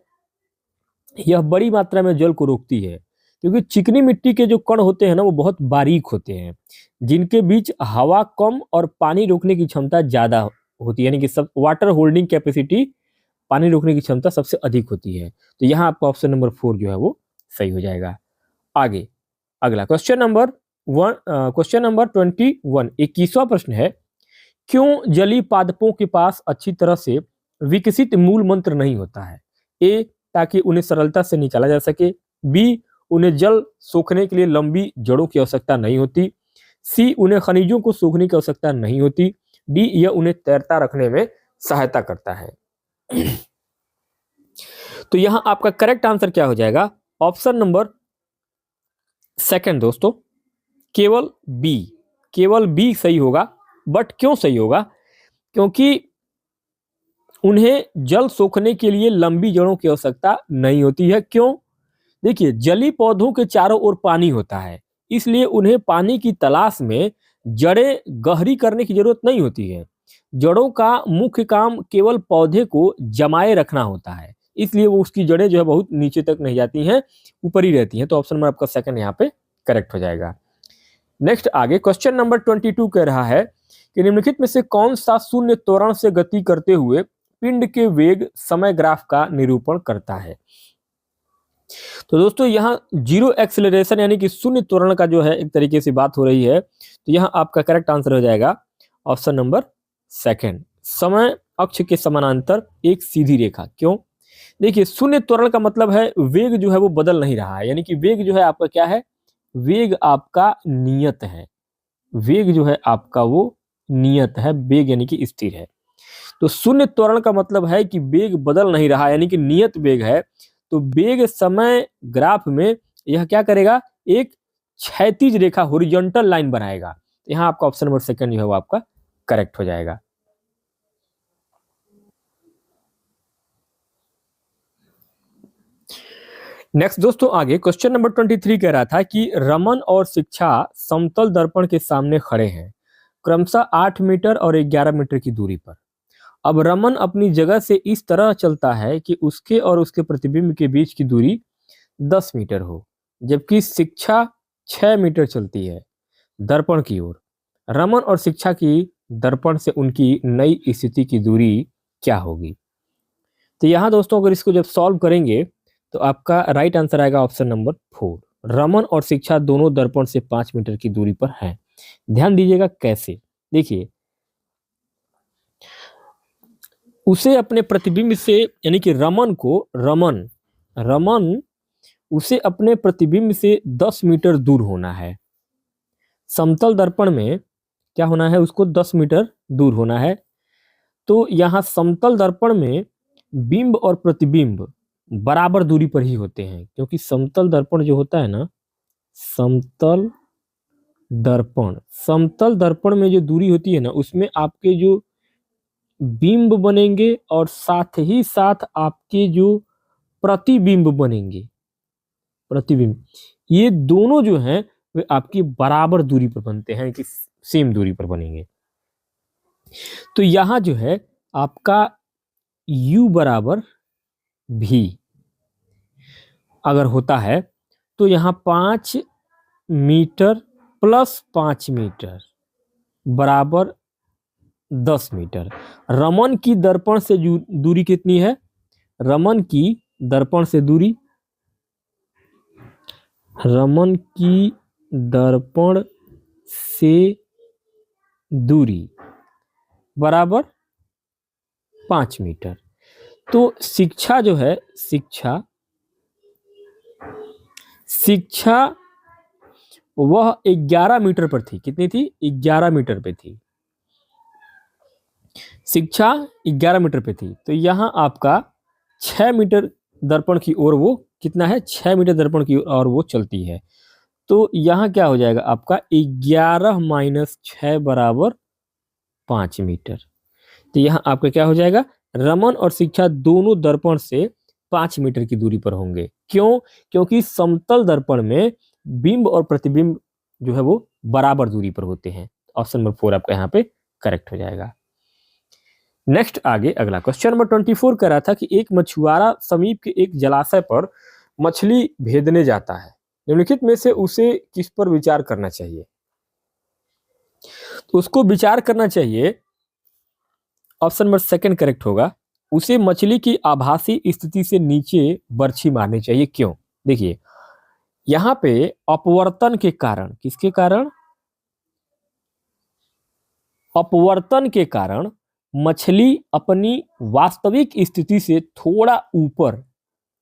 यह बड़ी मात्रा में जल को रोकती है, क्योंकि चिकनी मिट्टी के जो कण होते हैं ना वो बहुत बारीक होते हैं, जिनके बीच हवा कम और पानी रोकने की क्षमता ज्यादा होती है, यानी कि सब वाटर होल्डिंग कैपेसिटी, पानी रोकने की क्षमता सबसे अधिक होती है। तो यहाँ आपका ऑप्शन नंबर 4 जो है वो सही हो जाएगा। आगे अगला क्वेश्चन नंबर 21, 21वां प्रश्न है, क्यों जलीय पादपों के पास अच्छी तरह से विकसित मूल मंत्र नहीं होता है? ए, ताकि उन्हें सरलता से निकाला जा सके। बी, उन्हें जल सोखने के लिए लंबी जड़ों की आवश्यकता नहीं होती। सी, उन्हें खनिजों को सोखने की आवश्यकता नहीं होती। डी, यह उन्हें तैरता रखने में सहायता करता है। तो यहां आपका करेक्ट आंसर क्या हो जाएगा? ऑप्शन नंबर सेकंड दोस्तों, केवल बी सही होगा। बट क्यों सही होगा? क्योंकि उन्हें जल सोखने के लिए लंबी जड़ों की आवश्यकता नहीं होती है। क्यों? देखिए जलीय पौधों के चारों ओर पानी होता है, इसलिए उन्हें पानी की तलाश में जड़ें गहरी करने की जरूरत नहीं होती है। जड़ों का मुख्य काम केवल पौधे को जमाए रखना होता है, इसलिए वो उसकी जड़ें जो है बहुत नीचे तक नहीं जाती हैं, ऊपर ही रहती हैं। तो ऑप्शन नंबर आपका सेकंड यहाँ पे करेक्ट हो जाएगा। नेक्स्ट आगे क्वेश्चन नंबर 22 कह रहा है कि निम्नलिखित में से कौन सा शून्य त्वरण से गति करते हुए पिंड के वेग समय ग्राफ का निरूपण करता है? तो दोस्तों यहाँ जीरो एक्सेलरेशन यानी कि शून्य त्वरण का जो है एक तरीके से बात हो रही है, तो यहाँ आपका करेक्ट आंसर हो जाएगा ऑप्शन नंबर सेकंड, समय अक्ष के समानांतर एक सीधी रेखा। क्यों? देखिए शून्य त्वरण का मतलब है वेग जो है वो बदल नहीं रहा है, यानी कि वेग जो है आपका क्या है, वेग आपका नियत है। वेग जो है आपका वो नियत है, वेग यानी कि स्थिर है। तो शून्य त्वरण का मतलब है कि वेग बदल नहीं रहा, यानी कि नियत वेग है। तो वेग समय ग्राफ में यह क्या करेगा, एक क्षैतिज रेखा हॉरिजॉन्टल लाइन बनाएगा। यहाँ आपका ऑप्शन नंबर सेकंड जो है वो आपका करेक्ट हो जाएगा। नेक्स्ट दोस्तों आगे क्वेश्चन नंबर 23 कह रहा था कि रमन और शिक्षा समतल दर्पण के सामने खड़े हैं, क्रमशः 8 मीटर और 11 मीटर की दूरी पर। अब रमन अपनी जगह से इस तरह चलता है कि उसके और उसके प्रतिबिंब के बीच की दूरी 10 मीटर हो, जबकि शिक्षा 6 मीटर चलती है दर्पण की ओर। रमन और शिक्षा की दर्पण से उनकी नई स्थिति की दूरी क्या होगी? तो यहाँ दोस्तों अगर इसको जब सॉल्व करेंगे तो आपका राइट आंसर आएगा ऑप्शन नंबर 4। रमन और शिक्षा दोनों दर्पण से 5 मीटर की दूरी पर हैं। ध्यान दीजिएगा कैसे, देखिए उसे अपने प्रतिबिंब से, यानी कि रमन उसे अपने प्रतिबिंब से 10 मीटर दूर होना है। समतल दर्पण में क्या होना है, उसको 10 मीटर दूर होना है। तो यहाँ समतल दर्पण में बिंब और प्रतिबिंब बराबर दूरी पर ही होते हैं, क्योंकि समतल दर्पण जो होता है ना, समतल दर्पण में जो दूरी होती है ना, उसमें आपके जो बिंब बनेंगे और साथ ही साथ आपके जो प्रतिबिंब बनेंगे, ये दोनों जो हैं वे आपकी बराबर दूरी पर बनते हैं, कि सेम दूरी पर बनेंगे। तो यहां जो है आपका u बराबर v अगर होता है तो यहाँ 5 मीटर प्लस 5 मीटर बराबर 10 मीटर। रमन की दर्पण से दूरी कितनी है, रमन की दर्पण से दूरी, रमन की दर्पण से दूरी बराबर 5 मीटर। तो शिक्षा जो है, शिक्षा वह 11 मीटर पर थी। कितनी थी, 11 मीटर पे थी शिक्षा, 11 मीटर पे थी। तो यहाँ आपका 6 मीटर दर्पण की ओर वो कितना है, 6 मीटर दर्पण की ओर वो चलती है। तो यहाँ क्या हो जाएगा आपका 11 माइनस 6 बराबर 5 मीटर। तो यहाँ आपका क्या हो जाएगा, रमन और शिक्षा दोनों दर्पण से 5 मीटर की दूरी पर होंगे। क्यों, क्योंकि समतल दर्पण में बिंब और प्रतिबिंब जो है वो बराबर दूरी पर होते हैं। ऑप्शन नंबर 4 आपका यहाँ पे करेक्ट हो जाएगा। नेक्स्ट आगे अगला क्वेश्चन नंबर 24 कह रहा था कि एक मछुआरा समीप के एक जलाशय पर मछली भेदने जाता है, निम्नलिखित में से उसे किस पर विचार करना चाहिए? तो उसको विचार करना चाहिए, ऑप्शन नंबर सेकंड करेक्ट होगा, उसे मछली की आभासी स्थिति से नीचे बर्छी मारनी चाहिए। क्यों, देखिए यहां पे अपवर्तन के कारण, किसके कारण, अपवर्तन के कारण मछली अपनी वास्तविक स्थिति से थोड़ा ऊपर,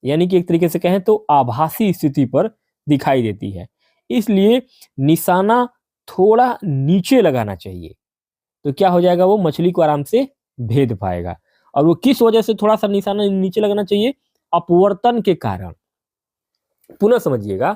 यानी कि एक तरीके से कहें तो आभासी स्थिति पर दिखाई देती है, इसलिए निशाना थोड़ा नीचे लगाना चाहिए। तो क्या हो जाएगा, वो मछली को आराम से भेद पाएगा। और वो किस वजह से थोड़ा सा निशाना नीचे लगाना चाहिए, अपवर्तन के कारण। पुनः समझिएगा,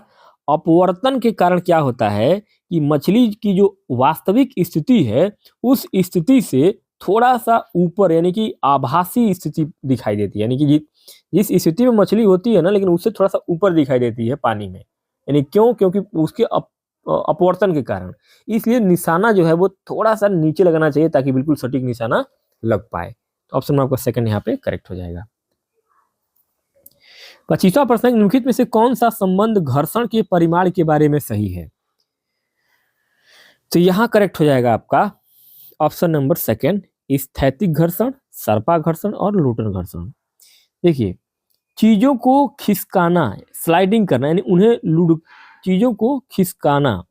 अपवर्तन के कारण क्या होता है कि मछली की जो वास्तविक स्थिति है उस स्थिति से थोड़ा सा ऊपर, यानी कि आभासी स्थिति दिखाई देती है, यानी कि जिस स्थिति में मछली होती है ना, लेकिन उससे थोड़ा सा ऊपर दिखाई देती है पानी में। यानी क्यों, क्योंकि उसके अपवर्तन के कारण, इसलिए निशाना जो है वो थोड़ा सा नीचे लगाना चाहिए ताकि बिल्कुल सटीक निशाना लग पाए। तो ऑप्शन में आपका सेकंड यहाँ पे करेक्ट हो जाएगा। 25वां प्रश्न, निम्नलिखित में से कौन सा संबंध घर्षण के परिमाण के बारे में सही है? तो यहाँ करेक्ट हो जाएगा आपका ऑप्शन नंबर सेकंड, स्थैतिक घर्षण, सर्पा घर्षण और लूटन घर्षण। देखिए चीजों को खिसकाना, स्लाइडिंग करना, यानी उन्हें चीजों को खिसकाना,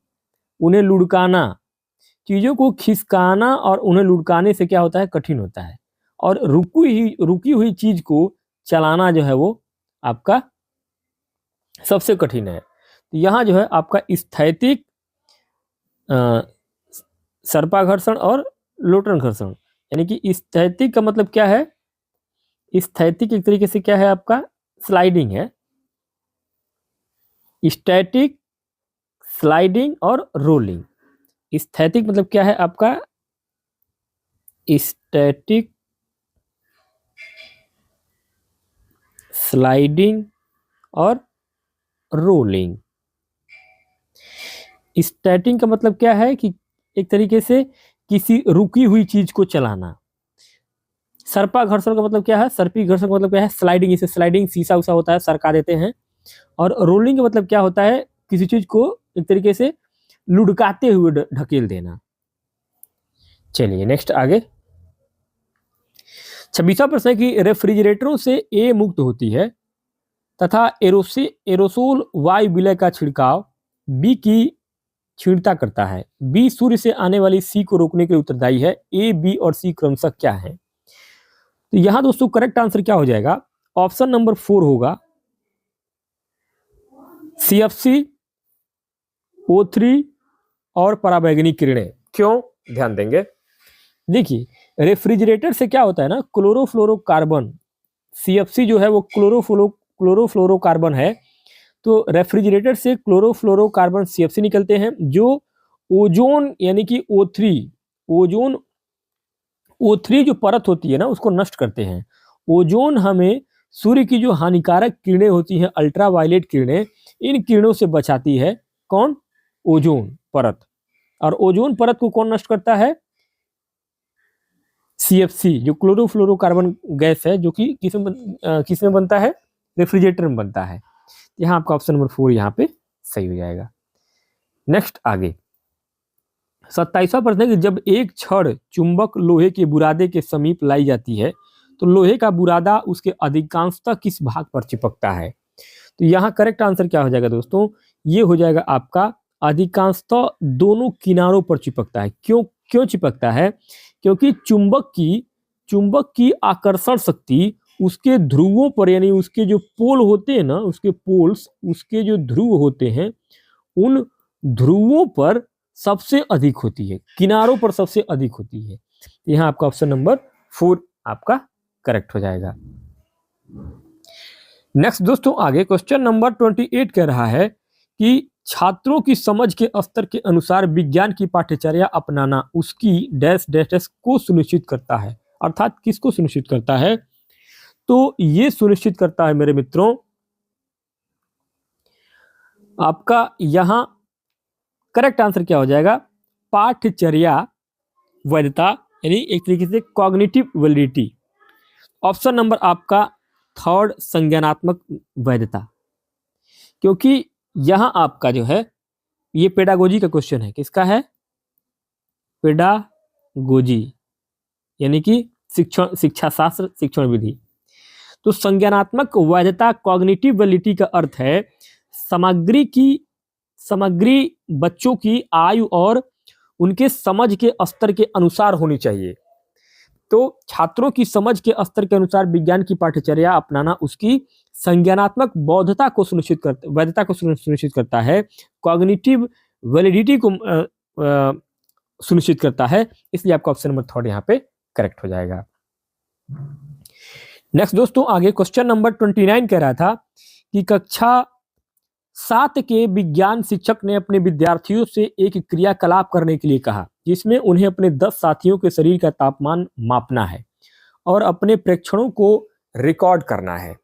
उन्हें लुढ़काना, चीजों को खिसकाना और उन्हें लुढ़काने से क्या होता है, कठिन होता है। और रुकी हुई चीज को चलाना जो है वो आपका सबसे कठिन है। तो यहाँ जो है आपका स्थैतिक सर्पाघर्षण और लोटन घर्षण, यानी कि स्थैतिक का मतलब क्या है, स्थैतिक एक तरीके से क्या है आपका स्लाइडिंग है, स्टैटिक, स्लाइडिंग और रोलिंग। स्थैतिक मतलब क्या है आपका स्टैटिक, स्लाइडिंग और रोलिंग। स्टैटिक का मतलब क्या है कि एक तरीके से किसी रुकी हुई चीज को चलाना। सर्पा घर्षण का मतलब क्या है, सर्पी घर्षण का मतलब क्या है स्लाइडिंग, इसे स्लाइडिंग शीशा उसा होता है सरका देते हैं। और रोलिंग का मतलब क्या होता है, किसी चीज को एक तरीके से लुढ़काते हुए ढकेल देना। चलिए नेक्स्ट आगे 26वां प्रश्न है कि रेफ्रिजरेटरों से ए मुक्त होती है तथा एरोसोल वायु विलय का छिड़काव बी की छींटता करता है। बी सूर्य से आने वाली सी को रोकने के लिए उत्तरदायी है। ए, बी और सी क्रमशः क्या है? तो यहां दोस्तों करेक्ट आंसर क्या हो जाएगा, ऑप्शन नंबर 4 होगा CFC, O3 और पराबैंगनी किरणें। क्यों, ध्यान देंगे। देखिए रेफ्रिजरेटर से क्या होता है ना, क्लोरोफ्लोरोकार्बन, CFC जो है वो क्लोरोफ्लोरोकार्बन है। तो रेफ्रिजरेटर से क्लोरोफ्लोरोकार्बन CFC निकलते हैं जो ओजोन यानी कि O3 जो परत होती है ना उसको नष्ट करते हैं। ओजोन हमें सूर्य की जो हानिकारक किरणें होती हैं, अल्ट्रावायलेट किरणें, इन किरणों से बचाती है। कौन? ओजोन परत। और ओजोन परत को कौन नष्ट करता है? CFC जो क्लोरोफ्लोरोकार्बन गैस है, जो कि किसमें बनता है? रेफ्रिजरेटर में बनता है। यहाँ आपका ऑप्शन नंबर 4 यहाँ पे सही हो जाएगा। नेक्स्ट आगे 27वां प्रश्न है कि जब एक छड़ चुंबक लोहे के बुरादे के समीप लाई जाती है तो लोहे का बुरादा उसके अधिकांशतः किस भाग पर चिपकता है? तो यहाँ करेक्ट आंसर क्या हो जाएगा दोस्तों, ये हो जाएगा आपका अधिकांशतः दोनों किनारों पर चिपकता है। क्यों चिपकता है? क्योंकि चुंबक की आकर्षण शक्ति उसके ध्रुवों पर, यानी उसके जो पोल होते हैं ना, उसके पोल्स, उसके जो ध्रुव होते हैं, उन ध्रुवों पर सबसे अधिक होती है, किनारों पर सबसे अधिक होती है। यहाँ आपका ऑप्शन नंबर 4 आपका करेक्ट हो जाएगा। नेक्स्ट दोस्तों आगे क्वेश्चन नंबर 28 कह रहा है कि छात्रों की समझ के स्तर के अनुसार विज्ञान की पाठ्यचर्या अपनाना उसकी डैश डैश डैश को सुनिश्चित करता है। अर्थात किसको सुनिश्चित करता है? तो ये सुनिश्चित करता है मेरे मित्रों आपका यहां करेक्ट आंसर क्या हो जाएगा, पाठ्यचर्या वैधता, यानी एक तरीके से कॉग्निटिव वैलिडिटी। ऑप्शन नंबर आपका 3 संज्ञानात्मक वैधता। क्योंकि यहां आपका जो है ये पेडागोजी का क्वेश्चन है। किसका है? पेडागोजी यानी कि शिक्षा शास्त्र, शिक्षण विधि। तो संज्ञानात्मक वैधता कॉग्निटिव वैलिडिटी का अर्थ है सामग्री बच्चों की आयु और उनके समझ के स्तर के अनुसार होनी चाहिए। तो छात्रों की समझ के स्तर के अनुसार विज्ञान की पाठ्यचर्या अपनाना उसकी संज्ञानात्मक वैधता को सुनिश्चित करता है, कॉग्निटिव वैलिडिटी को सुनिश्चित करता है। इसलिए आपका ऑप्शन नंबर 3 यहाँ पे करेक्ट हो जाएगा। नेक्स्ट दोस्तों आगे क्वेश्चन नंबर 29 कह रहा था कि कक्षा 7 के विज्ञान शिक्षक ने अपने विद्यार्थियों से एक क्रियाकलाप करने के लिए कहा जिसमें उन्हें अपने 10 साथियों के शरीर का तापमान मापना है और अपने प्रेक्षणों को रिकॉर्ड करना है।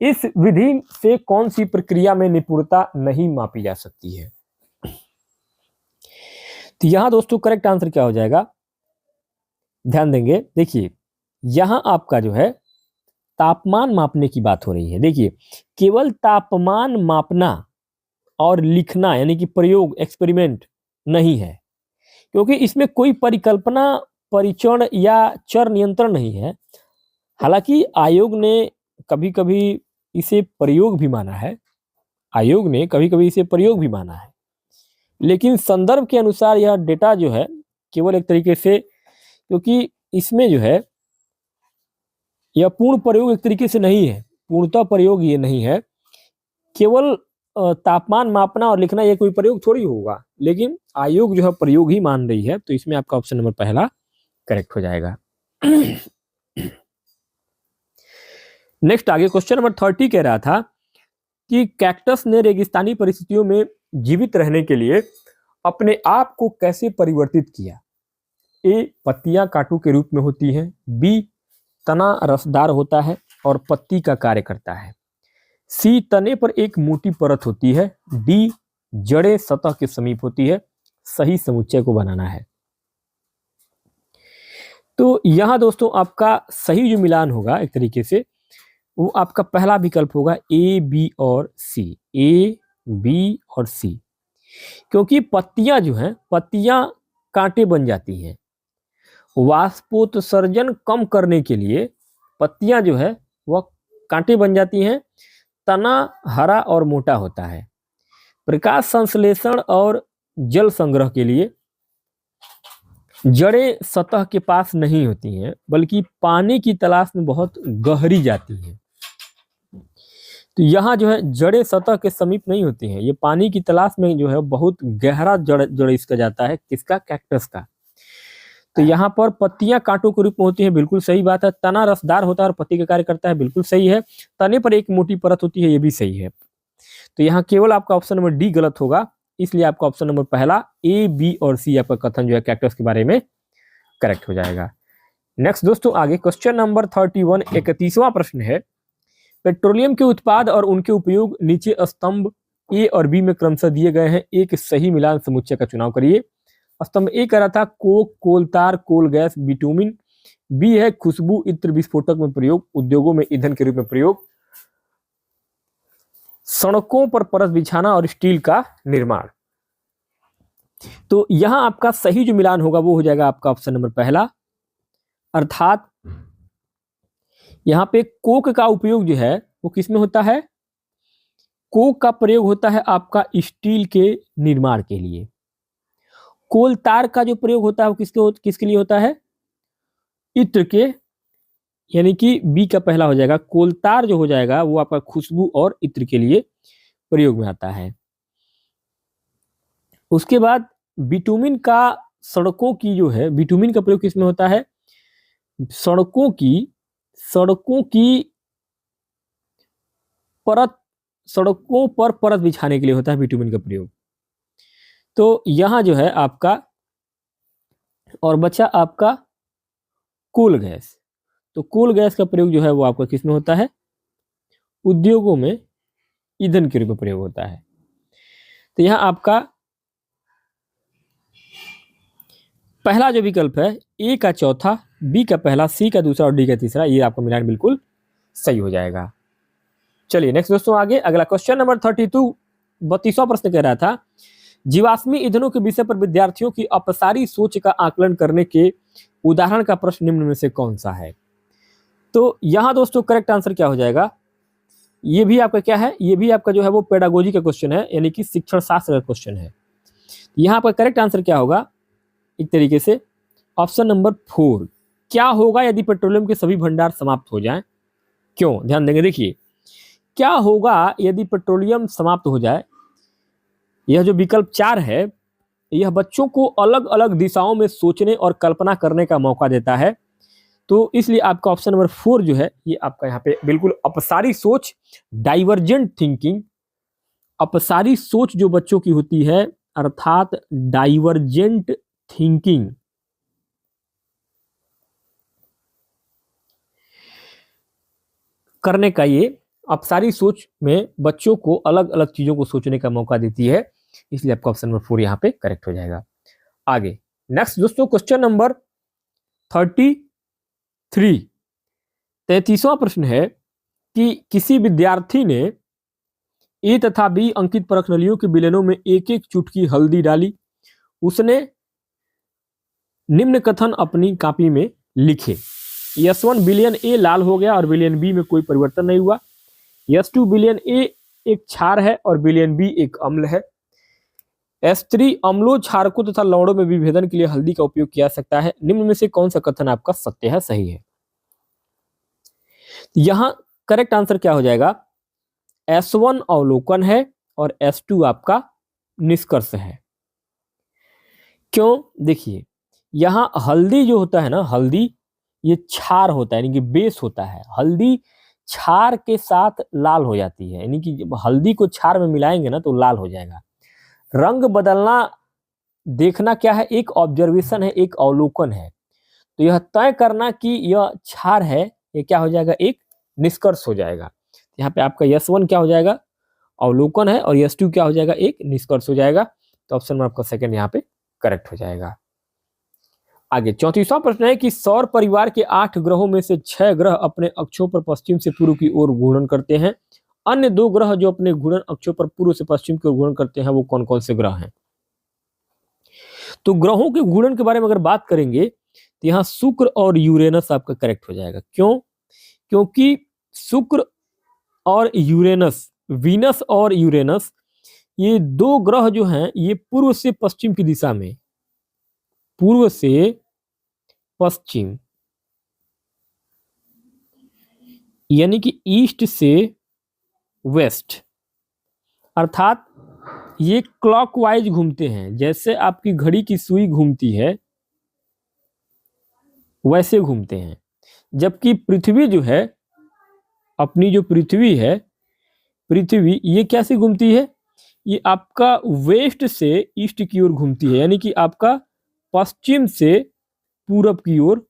इस विधि से कौन सी प्रक्रिया में निपुणता नहीं मापी जा सकती है? तो यहां दोस्तों करेक्ट आंसर क्या हो जाएगा, ध्यान देंगे। देखिए यहां आपका जो है तापमान मापने की बात हो रही है। देखिए केवल तापमान मापना और लिखना यानी कि प्रयोग, एक्सपेरिमेंट नहीं है, क्योंकि इसमें कोई परिकल्पना, परीक्षण या चर नियंत्रण नहीं है। हालांकि आयोग ने कभी कभी इसे प्रयोग भी माना है, लेकिन संदर्भ के अनुसार यह डेटा जो है केवल एक तरीके से, क्योंकि इसमें जो है यह पूर्ण प्रयोग एक तरीके से नहीं है, पूर्णतः प्रयोग ये नहीं है। केवल तापमान मापना और लिखना ये कोई प्रयोग थोड़ी होगा, लेकिन आयोग जो है प्रयोग ही मान रही है, तो इसमें आपका ऑप्शन नंबर पहला करेक्ट हो जाएगा। नेक्स्ट आगे क्वेश्चन नंबर 30 कह रहा था कि कैक्टस ने रेगिस्तानी परिस्थितियों में जीवित रहने के लिए अपने आप को कैसे परिवर्तित किया। ए, पत्तियां कांटों के रूप में होती हैं, बी, तना रसदार होता है और पत्ती का कार्य करता है, सी, तने पर एक मोटी परत होती है, डी, जड़ें सतह के समीप होती है। सही समुच्चय को बनाना है। तो यहां दोस्तों आपका सही जो मिलान होगा एक तरीके से वो आपका पहला विकल्प होगा ए, बी और सी, ए, बी और सी। क्योंकि पत्तियां जो हैं, पत्तियां कांटे बन जाती हैं। वाष्पोत्सर्जन कम करने के लिए पत्तियां जो है वह कांटे बन जाती हैं। तना हरा और मोटा होता है। प्रकाश संश्लेषण और जल संग्रह के लिए जड़ें सतह के पास नहीं होती हैं, बल्कि पानी की तलाश में बहुत गहरी जाती हैं। तो यहाँ जो है जड़ें सतह के समीप नहीं होती हैं, ये पानी की तलाश में जो है बहुत गहरा जड़ इसका जाता है, किसका, कैक्टस का। तो यहाँ पर पत्तियां कांटों के रूप में होती हैं, बिल्कुल सही बात है। तना रसदार होता है और पत्ती का कार्य करता है, बिल्कुल सही है। तने पर एक मोटी परत होती है, ये भी सही है। तो यहाँ केवल आपका ऑप्शन नंबर डी गलत होगा, इसलिए आपका ऑप्शन नंबर पहला ए, बी और सी आपका कथन जो है कैक्टस के बारे में करेक्ट हो जाएगा। नेक्स्ट दोस्तों आगे क्वेश्चन नंबर 31 31वां प्रश्न है। पेट्रोलियम के उत्पाद और उनके उपयोग नीचे स्तंभ ए और बी में क्रमशः दिए गए हैं, एक सही मिलान समुच्चय का चुनाव करिए। स्तंभ ए कह रहा था कोक, कोलतार, कोल गैस, बिटुमिन। बी है खुशबू, इत्र विस्फोटक में प्रयोग, उद्योगों में ईंधन के रूप में प्रयोग, सड़कों पर परत बिछाना और स्टील का निर्माण। तो यहां आपका सही जो मिलान होगा वो हो जाएगा आपका ऑप्शन नंबर पहला, अर्थात यहां पे कोक का उपयोग जो है वो किसमें होता है, कोक का प्रयोग होता है आपका स्टील के निर्माण के लिए। कोलतार का जो प्रयोग होता है वो किसके लिए होता है, इत्र के, यानी कि बी का पहला हो जाएगा। कोलतार जो हो जाएगा वो आपका खुशबू और इत्र के लिए प्रयोग में आता है। उसके बाद बिटुमिन का सड़कों की जो है, बिटुमिन का प्रयोग किसमें होता है, सड़कों की परत, सड़कों पर परत बिछाने के लिए होता है बिटुमिन का प्रयोग। तो यहां जो है आपका और बचा आपका कोल गैस। तो कोल गैस का प्रयोग जो है वो आपका किसमें होता है, उद्योगों में ईंधन के रूप में प्रयोग होता है। तो यहां आपका पहला जो विकल्प है ए का चौथा, बी का पहला, सी का दूसरा और डी का तीसरा, ये आपका मिलान बिल्कुल सही हो जाएगा। चलिए नेक्स्ट दोस्तों आगे अगला क्वेश्चन नंबर 32 32वां प्रश्न कह रहा था जीवाश्मी ईंधनों के विषय पर विद्यार्थियों की अपसारी सोच का आकलन करने के उदाहरण का प्रश्न निम्न में से कौन सा है। तो यहां दोस्तों करेक्ट आंसर क्या हो जाएगा, ये भी आपका क्या है, ये भी आपका जो है वो पेडागोजी का क्वेश्चन है, यानी कि शिक्षण शास्त्र का क्वेश्चन है। यहां पर करेक्ट आंसर क्या होगा, एक तरीके से ऑप्शन नंबर 4। क्या होगा यदि पेट्रोलियम के सभी भंडार समाप्त हो जाएं, क्यों, ध्यान देंगे। देखिए क्या होगा यदि पेट्रोलियम समाप्त हो जाए, यह जो विकल्प 4 है यह बच्चों को अलग अलग दिशाओं में सोचने और कल्पना करने का मौका देता है। तो इसलिए आपका ऑप्शन नंबर 4 जो है ये आपका यहाँ पे बिल्कुल अपसारी सोच, डाइवर्जेंट थिंकिंग, अपसारी सोच जो बच्चों की होती है अर्थात डाइवर्जेंट थिंकिंग, करने का ये अपसारी सोच में बच्चों को अलग अलग चीजों को सोचने का मौका देती है, इसलिए आपका ऑप्शन नंबर 4 यहाँ पे करेक्ट हो जाएगा। आगे नेक्स्ट दोस्तों क्वेश्चन नंबर 33 33वां प्रश्न है कि किसी विद्यार्थी ने ए तथा बी अंकित परखनलियों के विलयनों में एक एक चुटकी हल्दी डाली, उसने निम्न कथन अपनी कॉपी में लिखे। S1 विलयन ए लाल हो गया और विलयन बी में कोई परिवर्तन नहीं हुआ। S2 विलयन ए एक क्षार है और विलयन बी एक अम्ल है। S3 अम्लों, क्षारकों तथा लवणों में विभेदन के लिए हल्दी का उपयोग किया जा सकता है। निम्न में से कौन सा कथन आपका सत्य है, सही है। यहां करेक्ट आंसर क्या हो जाएगा, S1 अवलोकन है और S2 आपका निष्कर्ष है। क्यों, देखिए यहां हल्दी जो होता है ना, हल्दी ये क्षार होता है, यानी कि बेस होता है। हल्दी क्षार के साथ लाल हो जाती है, यानी कि जब हल्दी को क्षार में मिलाएंगे ना तो लाल हो जाएगा। रंग बदलना देखना क्या है, एक ऑब्जर्वेशन है, एक अवलोकन है। तो यह तय करना कि यह क्षार है, ये क्या हो जाएगा, एक निष्कर्ष हो जाएगा। यहाँ पे आपका S1 क्या हो जाएगा, अवलोकन है, और S2 क्या हो जाएगा, एक निष्कर्ष हो जाएगा। तो ऑप्शन में आपका सेकंड यहाँ पे करेक्ट हो जाएगा। आगे 34वां प्रश्न है कि सौर परिवार के 8 ग्रहों में से 6 ग्रह अपने अक्षों पर पश्चिम से पूर्व की ओर घूर्णन करते हैं। अन्य 2 ग्रह जो अपने घूर्णन अक्षों पर पूर्व से पश्चिम की ओर घूर्णन करते हैं वो कौन कौन से ग्रह हैं। तो ग्रहों के घूर्णन के बारे में अगर बात करेंगे तो यहाँ शुक्र और यूरेनस आपका करेक्ट हो जाएगा। क्यों, क्योंकि शुक्र और यूरेनस, वीनस और यूरेनस, ये 2 ग्रह जो हैं ये पूर्व से पश्चिम की दिशा में, पूर्व से पश्चिम यानी कि ईस्ट से वेस्ट, अर्थात ये क्लॉकवाइज घूमते हैं। जैसे आपकी घड़ी की सुई घूमती है वैसे घूमते हैं। जबकि पृथ्वी जो है, अपनी जो पृथ्वी है, पृथ्वी ये कैसे घूमती है, ये आपका वेस्ट से ईस्ट की ओर घूमती है, यानी कि आपका पश्चिम से पूरब की ओर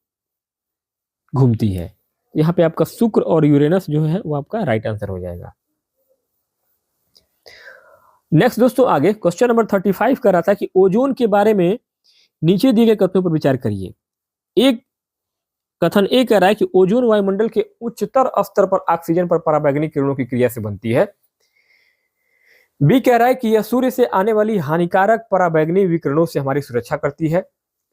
घूमती है। यहाँ पे आपका शुक्र और यूरेनस जो है वो आपका राइट आंसर हो जाएगा। नेक्स्ट दोस्तों, आगे क्वेश्चन नंबर 35 कर रहा था कि ओजोन के बारे में नीचे दिए गए कथनों पर विचार करिए। एक कथन ए कह रहा है कि ओजोन वायुमंडल के उच्चतर स्तर पर ऑक्सीजन पर पराबैंगनी किरणों की क्रिया से बनती है। बी कह रहा है कि यह सूर्य से आने वाली हानिकारक पराबैंगनी विकिरणों से हमारी सुरक्षा करती है।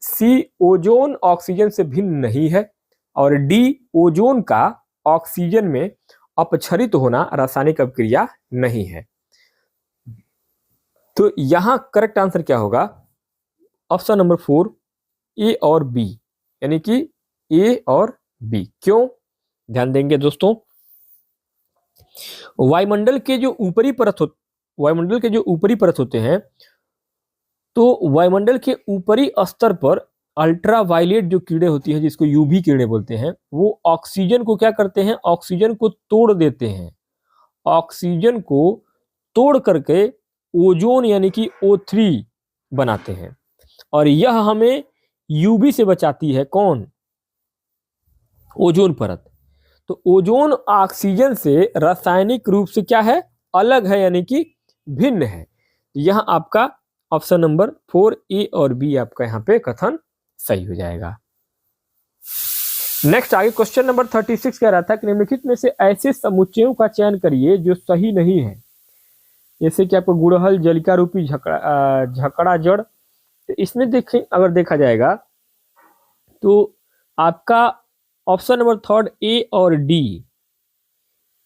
सी, ओजोन ऑक्सीजन से भिन्न नहीं है। और डी, ओजोन का ऑक्सीजन में अपक्षरित होना रासायनिक अभिक्रिया नहीं है। तो यहां करेक्ट आंसर क्या होगा, ऑप्शन नंबर 4 ए और बी, यानी कि ए और बी। क्यों, ध्यान देंगे दोस्तों, वायुमंडल के जो ऊपरी परत होते हैं, तो वायुमंडल के ऊपरी स्तर पर अल्ट्रावायलेट जो किरणें होती हैं, जिसको यूवी किरणें बोलते हैं, वो ऑक्सीजन को क्या करते हैं, ऑक्सीजन को तोड़ देते हैं। ऑक्सीजन को तोड़ करके ओजोन यानी कि O3 बनाते हैं, और यह हमें यूवी से बचाती है। कौन, ओजोन परत। तो ओजोन ऑक्सीजन से रासायनिक रूप से क्या है, अलग है, यानी कि भिन्न है। यह आपका ऑप्शन नंबर 4 ए और बी आपका यहाँ पे कथन सही हो जाएगा। नेक्स्ट आगे क्वेश्चन नंबर 36 कह रहा था कि निम्नलिखित में से ऐसे समुच्चयों का चयन करिए जो सही नहीं है। जैसे कि आपको गुड़हल, जलिका रूपी झकड़ा जड़। तो इसमें देखें, अगर देखा जाएगा तो आपका ऑप्शन नंबर 3 ए और डी,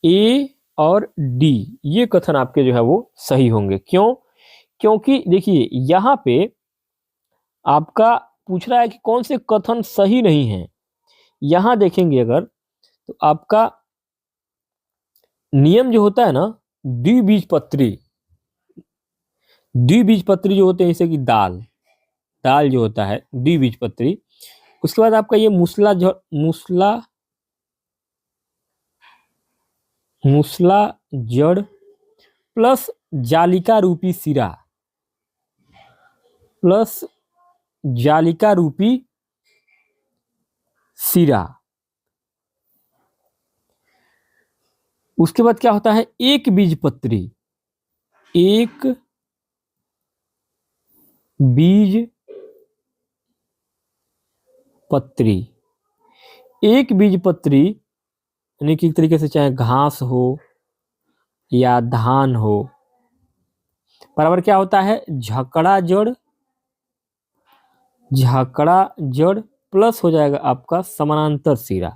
ए और डी ये कथन आपके जो है वो सही होंगे। क्यों, क्योंकि देखिए यहां पे आपका पूछ रहा है कि कौन से कथन सही नहीं है। यहां देखेंगे अगर तो आपका नियम जो होता है ना, द्विबीजपत्री जो होते हैं, जैसे कि दाल जो होता है द्विबीजपत्री। उसके बाद आपका ये मूसला जड़ प्लस जालिका रूपी सिरा प्लस जालिका रूपी सिरा। उसके बाद क्या होता है, एक बीजपत्री, एक बीज पत्री। एक बीजपत्री यानी कि एक तरीके से चाहे घास हो या धान हो, बराबर क्या होता है, झकड़ा जड़ प्लस हो जाएगा आपका समानांतर सिरा।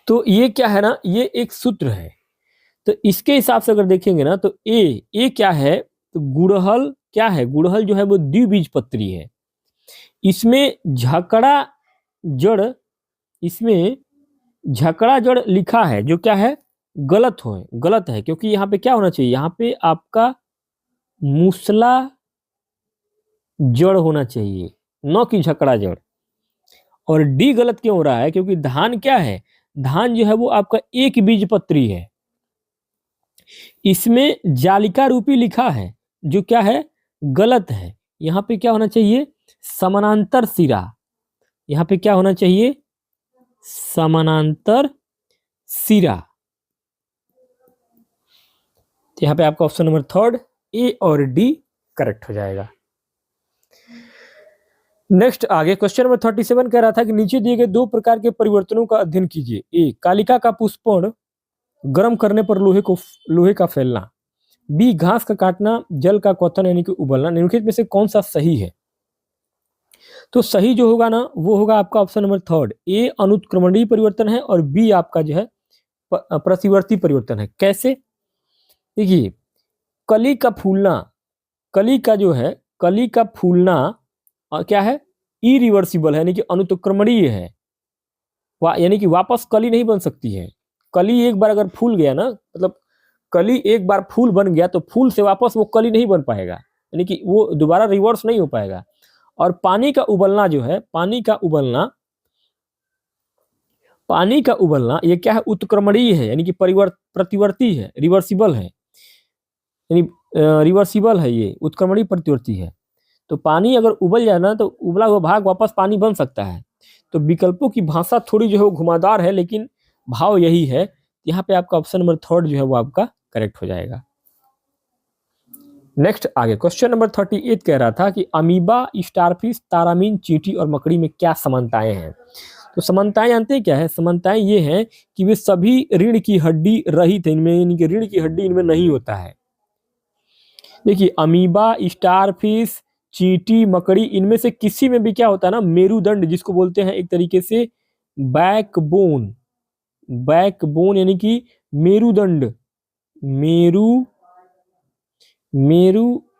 तो ये क्या है ना, ये एक सूत्र है। तो इसके हिसाब से अगर देखेंगे ना तो ए क्या है, तो गुड़हल क्या है, गुड़हल जो है वो द्विबीजपत्री है। इसमें झकड़ा जड़, इसमें झकड़ा जड़ लिखा है जो क्या है, गलत है, क्योंकि यहाँ पे क्या होना चाहिए, यहाँ पे आपका मूसला जड़ होना चाहिए, न कि झकड़ा जड़। और डी गलत क्यों हो रहा है, क्योंकि धान क्या है, धान जो है वो आपका एक बीजपत्री है। इसमें जालिका रूपी लिखा है जो क्या है, गलत है। यहाँ पे क्या होना चाहिए, समानांतर सिरा, यहाँ पे क्या होना चाहिए, समानांतर सिरा। तो यहाँ पे आपका ऑप्शन नंबर थर्ड ए और डी करेक्ट हो जाएगा। नेक्स्ट आगे क्वेश्चन नंबर 37 कह रहा था कि नीचे दिए गए दो प्रकार के परिवर्तनों का अध्ययन कीजिए। ए, कालिका का पुष्पण गर्म करने पर लोहे का फैलना। बी, घास का काटना, जल का क्वथन यानी कि उबलना। निम्नलिखित में से कौन सा सही है? तो सही जो होगा ना वो होगा आपका ऑप्शन नंबर थर्ड, ए अनुत्क्रमणीय परिवर्तन है और बी आपका जो है प्रतिवर्ती परिवर्तन है। कैसे? देखिए, कली का फूलना, कली का जो है, कली का फूलना क्या है, इरिवर्सिबल है, यानी कि अनुत्क्रमणीय है, यानी कि वापस कली नहीं बन सकती है। कली एक बार अगर फूल गया ना, मतलब कली एक बार फूल बन गया तो फूल से वापस वो कली नहीं बन पाएगा, यानी कि वो दोबारा रिवर्स नहीं हो पाएगा। और पानी का उबलना जो है, पानी का उबलना ये क्या है, उत्क्रमणीय है, यानी कि प्रतिवर्ती है, रिवर्सिबल है, यानी रिवर्सिबल है, ये उत्क्रमणीय प्रतिवर्ती है। तो पानी अगर उबल जाए ना तो उबला हुआ भाग वापस पानी बन सकता है। तो विकल्पों की भाषा थोड़ी जो है वो घुमावदार है, लेकिन भाव यही है। यहाँ पे आपका ऑप्शन नंबर थर्ड जो है वो आपका करेक्ट हो जाएगा। नेक्स्ट आगे क्वेश्चन नंबर 38 कह रहा था कि अमीबा, स्टारफिश, तारामीन, चींटी और मकड़ी में क्या समानताएं हैं? तो समानताएं जानते हैं क्या है? समानताएं ये हैं कि वे सभी रीढ़ की हड्डी रहित है, इनमें यानी कि रीढ़ की हड्डी इनमें नहीं होता है। देखिए, अमीबा, स्टारफिश, चींटी, मकड़ी, इनमें से किसी में भी क्या होता है ना, मेरुदंड जिसको बोलते हैं एक तरीके से बैकबोन, यानी कि मेरुदंड, मेरुदंड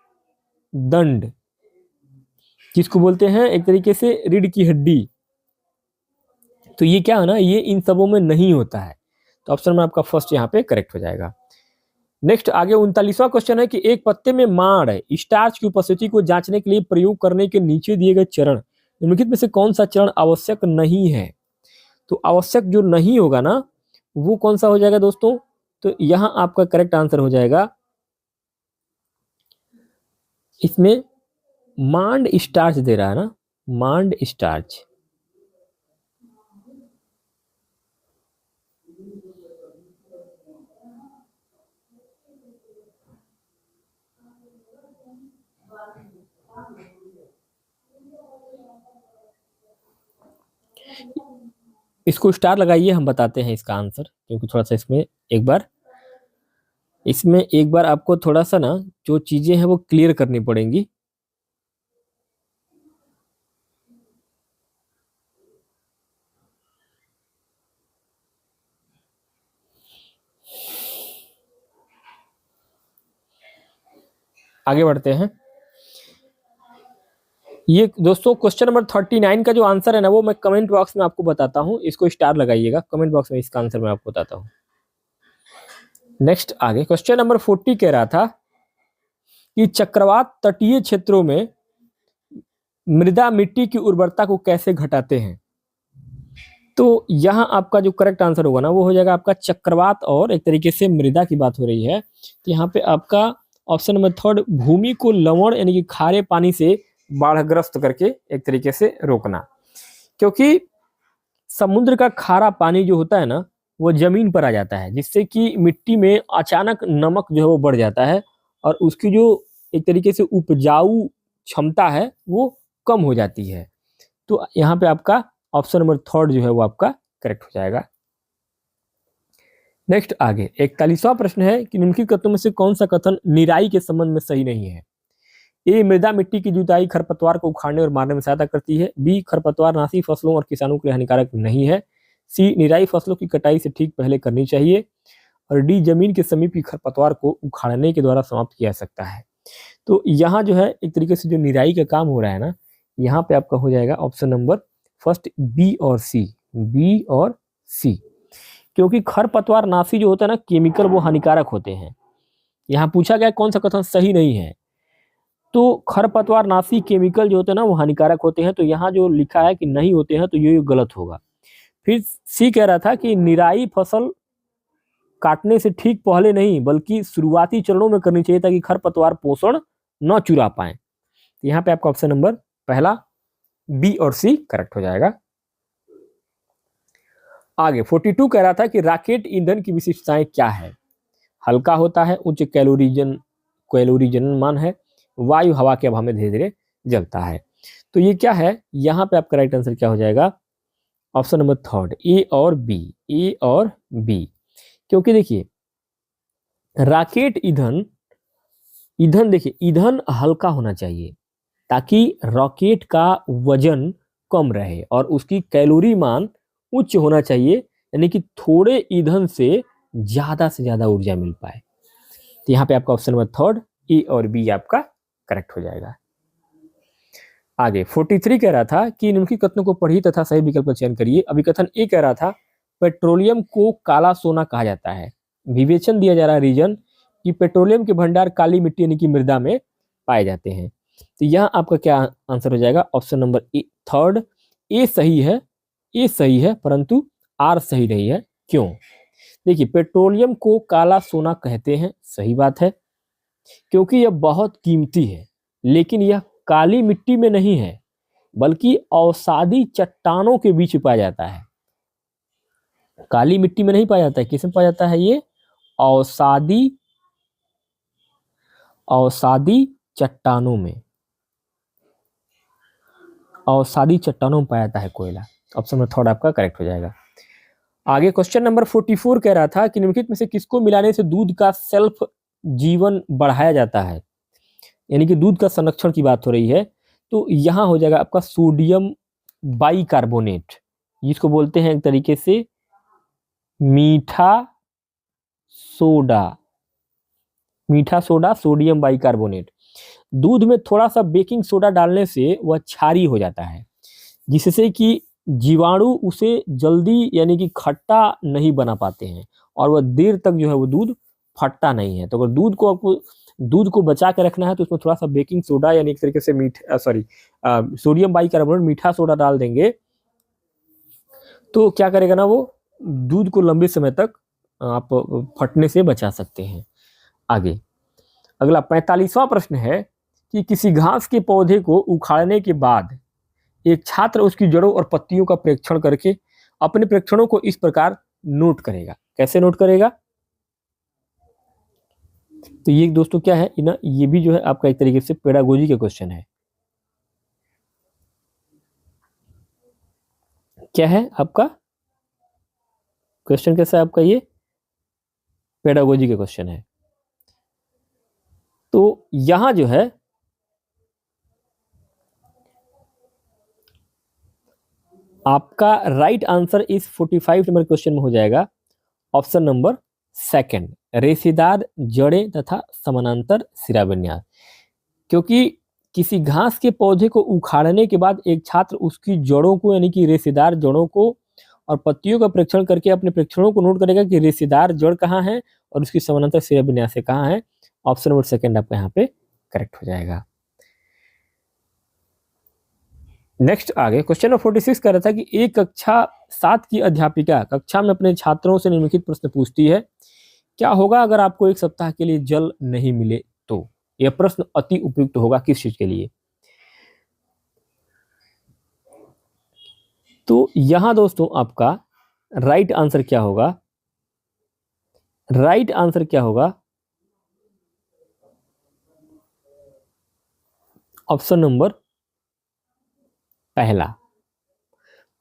जिसको बोलते हैं एक तरीके से रीढ़ की हड्डी। तो ये क्या है ना, ये इन सबों में नहीं होता है। तो ऑप्शन में आपका फर्स्ट यहाँ पे करेक्ट हो जाएगा। नेक्स्ट आगे 39वां क्वेश्चन है कि एक पत्ते में माड़ स्टार्च की उपस्थिति को जांचने के लिए प्रयोग करने के नीचे दिए गए चरण निम्नलिखित में से कौन सा चरण आवश्यक नहीं है? तो आवश्यक जो नहीं होगा ना वो कौन सा हो जाएगा दोस्तों? तो यहां आपका करेक्ट आंसर हो जाएगा, इसमें मांड स्टार्च दे रहा है ना, मांड स्टार्च। इसको स्टार लगाइए, हम बताते हैं इसका आंसर, क्योंकि थोड़ा सा इसमें एक बार आपको थोड़ा सा ना जो चीजें हैं वो क्लियर करनी पड़ेंगी। आगे बढ़ते हैं। ये दोस्तों क्वेश्चन नंबर 39 का जो आंसर है ना वो मैं कमेंट बॉक्स में आपको बताता हूं, इसको स्टार लगाइएगा कमेंट बॉक्स में, इसका आंसर मैं आपको बताता हूं। नेक्स्ट आगे क्वेश्चन नंबर 40 कह रहा था कि चक्रवात तटीय क्षेत्रों में मृदा मिट्टी की उर्वरता को कैसे घटाते हैं? तो यहां आपका जो करेक्ट आंसर होगा ना वो हो जाएगा आपका चक्रवात, और एक तरीके से मृदा की बात हो रही है तो यहाँ पे आपका ऑप्शन नंबर थर्ड, भूमि को लवण यानी कि खारे पानी से बाढ़ग्रस्त करके एक तरीके से रोकना। क्योंकि समुद्र का खारा पानी जो होता है ना वो जमीन पर आ जाता है, जिससे कि मिट्टी में अचानक नमक जो है वो बढ़ जाता है और उसकी जो एक तरीके से उपजाऊ क्षमता है वो कम हो जाती है। तो यहाँ पे आपका ऑप्शन नंबर थर्ड जो है वो आपका करेक्ट हो जाएगा। नेक्स्ट आगे 41वां प्रश्न है कि निम्नलिखित कथनों में से कौन सा कथन निराई के संबंध में सही नहीं है? ए, मृदा मिट्टी की जुताई खरपतवार को उखाड़ने और मारने में सहायता करती है। बी, खरपतवार नासी फसलों और किसानों के लिए हानिकारक नहीं है। सी, निराई फसलों की कटाई से ठीक पहले करनी चाहिए। और डी, जमीन के समीप की खरपतवार को उखाड़ने के द्वारा समाप्त किया जा सकता है। तो यहाँ जो है एक तरीके से जो निराई का काम हो रहा है ना यहाँ पे आपका हो जाएगा ऑप्शन नंबर फर्स्ट बी और सी, बी और सी। क्योंकि खरपतवार नाशी जो होता है ना केमिकल, वो हानिकारक होते हैं। यहाँ पूछा गया कौन सा कथन सही नहीं है, तो खरपतवार नाशी केमिकल जो होते हैं ना वो हानिकारक होते हैं, तो यहाँ जो लिखा है कि नहीं होते हैं तो ये गलत होगा। फिर सी कह रहा था कि निराई फसल काटने से ठीक पहले नहीं बल्कि शुरुआती चरणों में करनी चाहिए ताकि खरपतवार पोषण न चुरा पाए। यहाँ पे आपका ऑप्शन नंबर पहला बी और सी करेक्ट हो जाएगा। आगे 42 कह रहा था कि रॉकेट ईंधन की विशिष्टताएं क्या है। हल्का होता है, उच्च कैलोरीजन मान है, वायु हवा के अभाव में धीरे धीरे जलता है। तो ये क्या है, यहाँ पे आपका राइट आंसर क्या हो जाएगा, ऑप्शन नंबर थर्ड ए और बी, ए और बी। क्योंकि देखिए रॉकेट ईंधन देखिए ईंधन हल्का होना चाहिए ताकि रॉकेट का वजन कम रहे और उसकी कैलोरी मान उच्च होना चाहिए, यानी कि थोड़े ईंधन से ज्यादा ऊर्जा मिल पाए। तो यहाँ पे आपका ऑप्शन नंबर थर्ड ए और बी आपका करेक्ट हो जाएगा। आगे 43 कह रहा था कि निम्नलिखित कथनों को पढ़िए तथा सही विकल्प का चयन करिए। अभी कथन ए कह रहा था पेट्रोलियम को काला सोना कहा जाता है। विवेचन दिया जा रहा है रीजन कि पेट्रोलियम के भंडार काली मिट्टी यानी कि मृदा में पाए जाते हैं। तो यहाँ आपका क्या आंसर हो जाएगा, ऑप्शन नंबर ए थर्ड, ए सही है, ए सही है परंतु आर सही नहीं है। क्यों, देखिए पेट्रोलियम को काला सोना कहते हैं, सही बात है, क्योंकि यह बहुत कीमती है, लेकिन यह काली मिट्टी में नहीं है बल्कि अवसादी चट्टानों के बीच पाया जाता है। काली मिट्टी में नहीं पाया जाता है, किसमें पाया जाता है, ये अवसादी चट्टानों में, अवसादी चट्टानों में पाया जाता है कोयला। ऑप्शन नंबर थर्ड आपका करेक्ट हो जाएगा। आगे क्वेश्चन नंबर 44 कह रहा था कि निम्नलिखित में से किसको मिलाने से दूध का सेल्फ जीवन बढ़ाया जाता है, यानी कि दूध का संरक्षण की बात हो रही है। तो यहां हो जाएगा आपका सोडियम बाइकार्बोनेट, जिसको बोलते हैं एक तरीके से मीठा सोडा सोडियम बाइकार्बोनेट। दूध में थोड़ा सा बेकिंग सोडा डालने से वह क्षारीय हो जाता है, जिससे कि जीवाणु उसे जल्दी यानी कि खट्टा नहीं बना पाते हैं और वह देर तक जो है वो दूध फटता नहीं है। तो अगर दूध को बचा के रखना है तो उसमें थोड़ा सा बेकिंग सोडा यानी एक तरीके से सोडियम बाइकार्बोनेट मीठा सोडा डाल देंगे तो क्या करेगा ना, वो दूध को लंबे समय तक आप फटने से बचा सकते हैं। आगे अगला 45वां प्रश्न है कि किसी घास के पौधे को उखाड़ने के बाद एक छात्र उसकी जड़ों और पत्तियों का परीक्षण करके अपने परीक्षणों को इस प्रकार नोट करेगा। कैसे नोट करेगा, तो ये दोस्तों क्या है ना, ये भी जो है आपका एक तरीके से पेडागोजी का क्वेश्चन है। क्या है आपका क्वेश्चन, कैसा है आपका, ये पेडागोजी का क्वेश्चन है। तो यहां जो है आपका राइट आंसर इस 45 नंबर क्वेश्चन में हो जाएगा ऑप्शन नंबर सेकंड, रेशेदार जड़ें तथा समानांतर सिरा विन्यास। क्योंकि किसी घास के पौधे को उखाड़ने के बाद एक छात्र उसकी जड़ों को यानी कि रेशेदार जड़ों को और पत्तियों का परीक्षण करके अपने परीक्षणों को नोट करेगा कि रेशेदार जड़ कहाँ है और उसकी समानांतर सिरा विन्यास कहाँ है। ऑप्शन नंबर सेकंड आपका यहाँ पे करेक्ट हो जाएगा। नेक्स्ट आगे क्वेश्चन नंबर 46 कह रहा था कि एक कक्षा 7 की अध्यापिका कक्षा में अपने छात्रों से निम्नलिखित प्रश्न पूछती है, क्या होगा अगर आपको एक सप्ताह के लिए जल नहीं मिले तो। यह प्रश्न अति उपयुक्त होगा किस चीज के लिए, तो यहां दोस्तों आपका राइट आंसर क्या होगा, राइट आंसर क्या होगा, ऑप्शन नंबर पहला,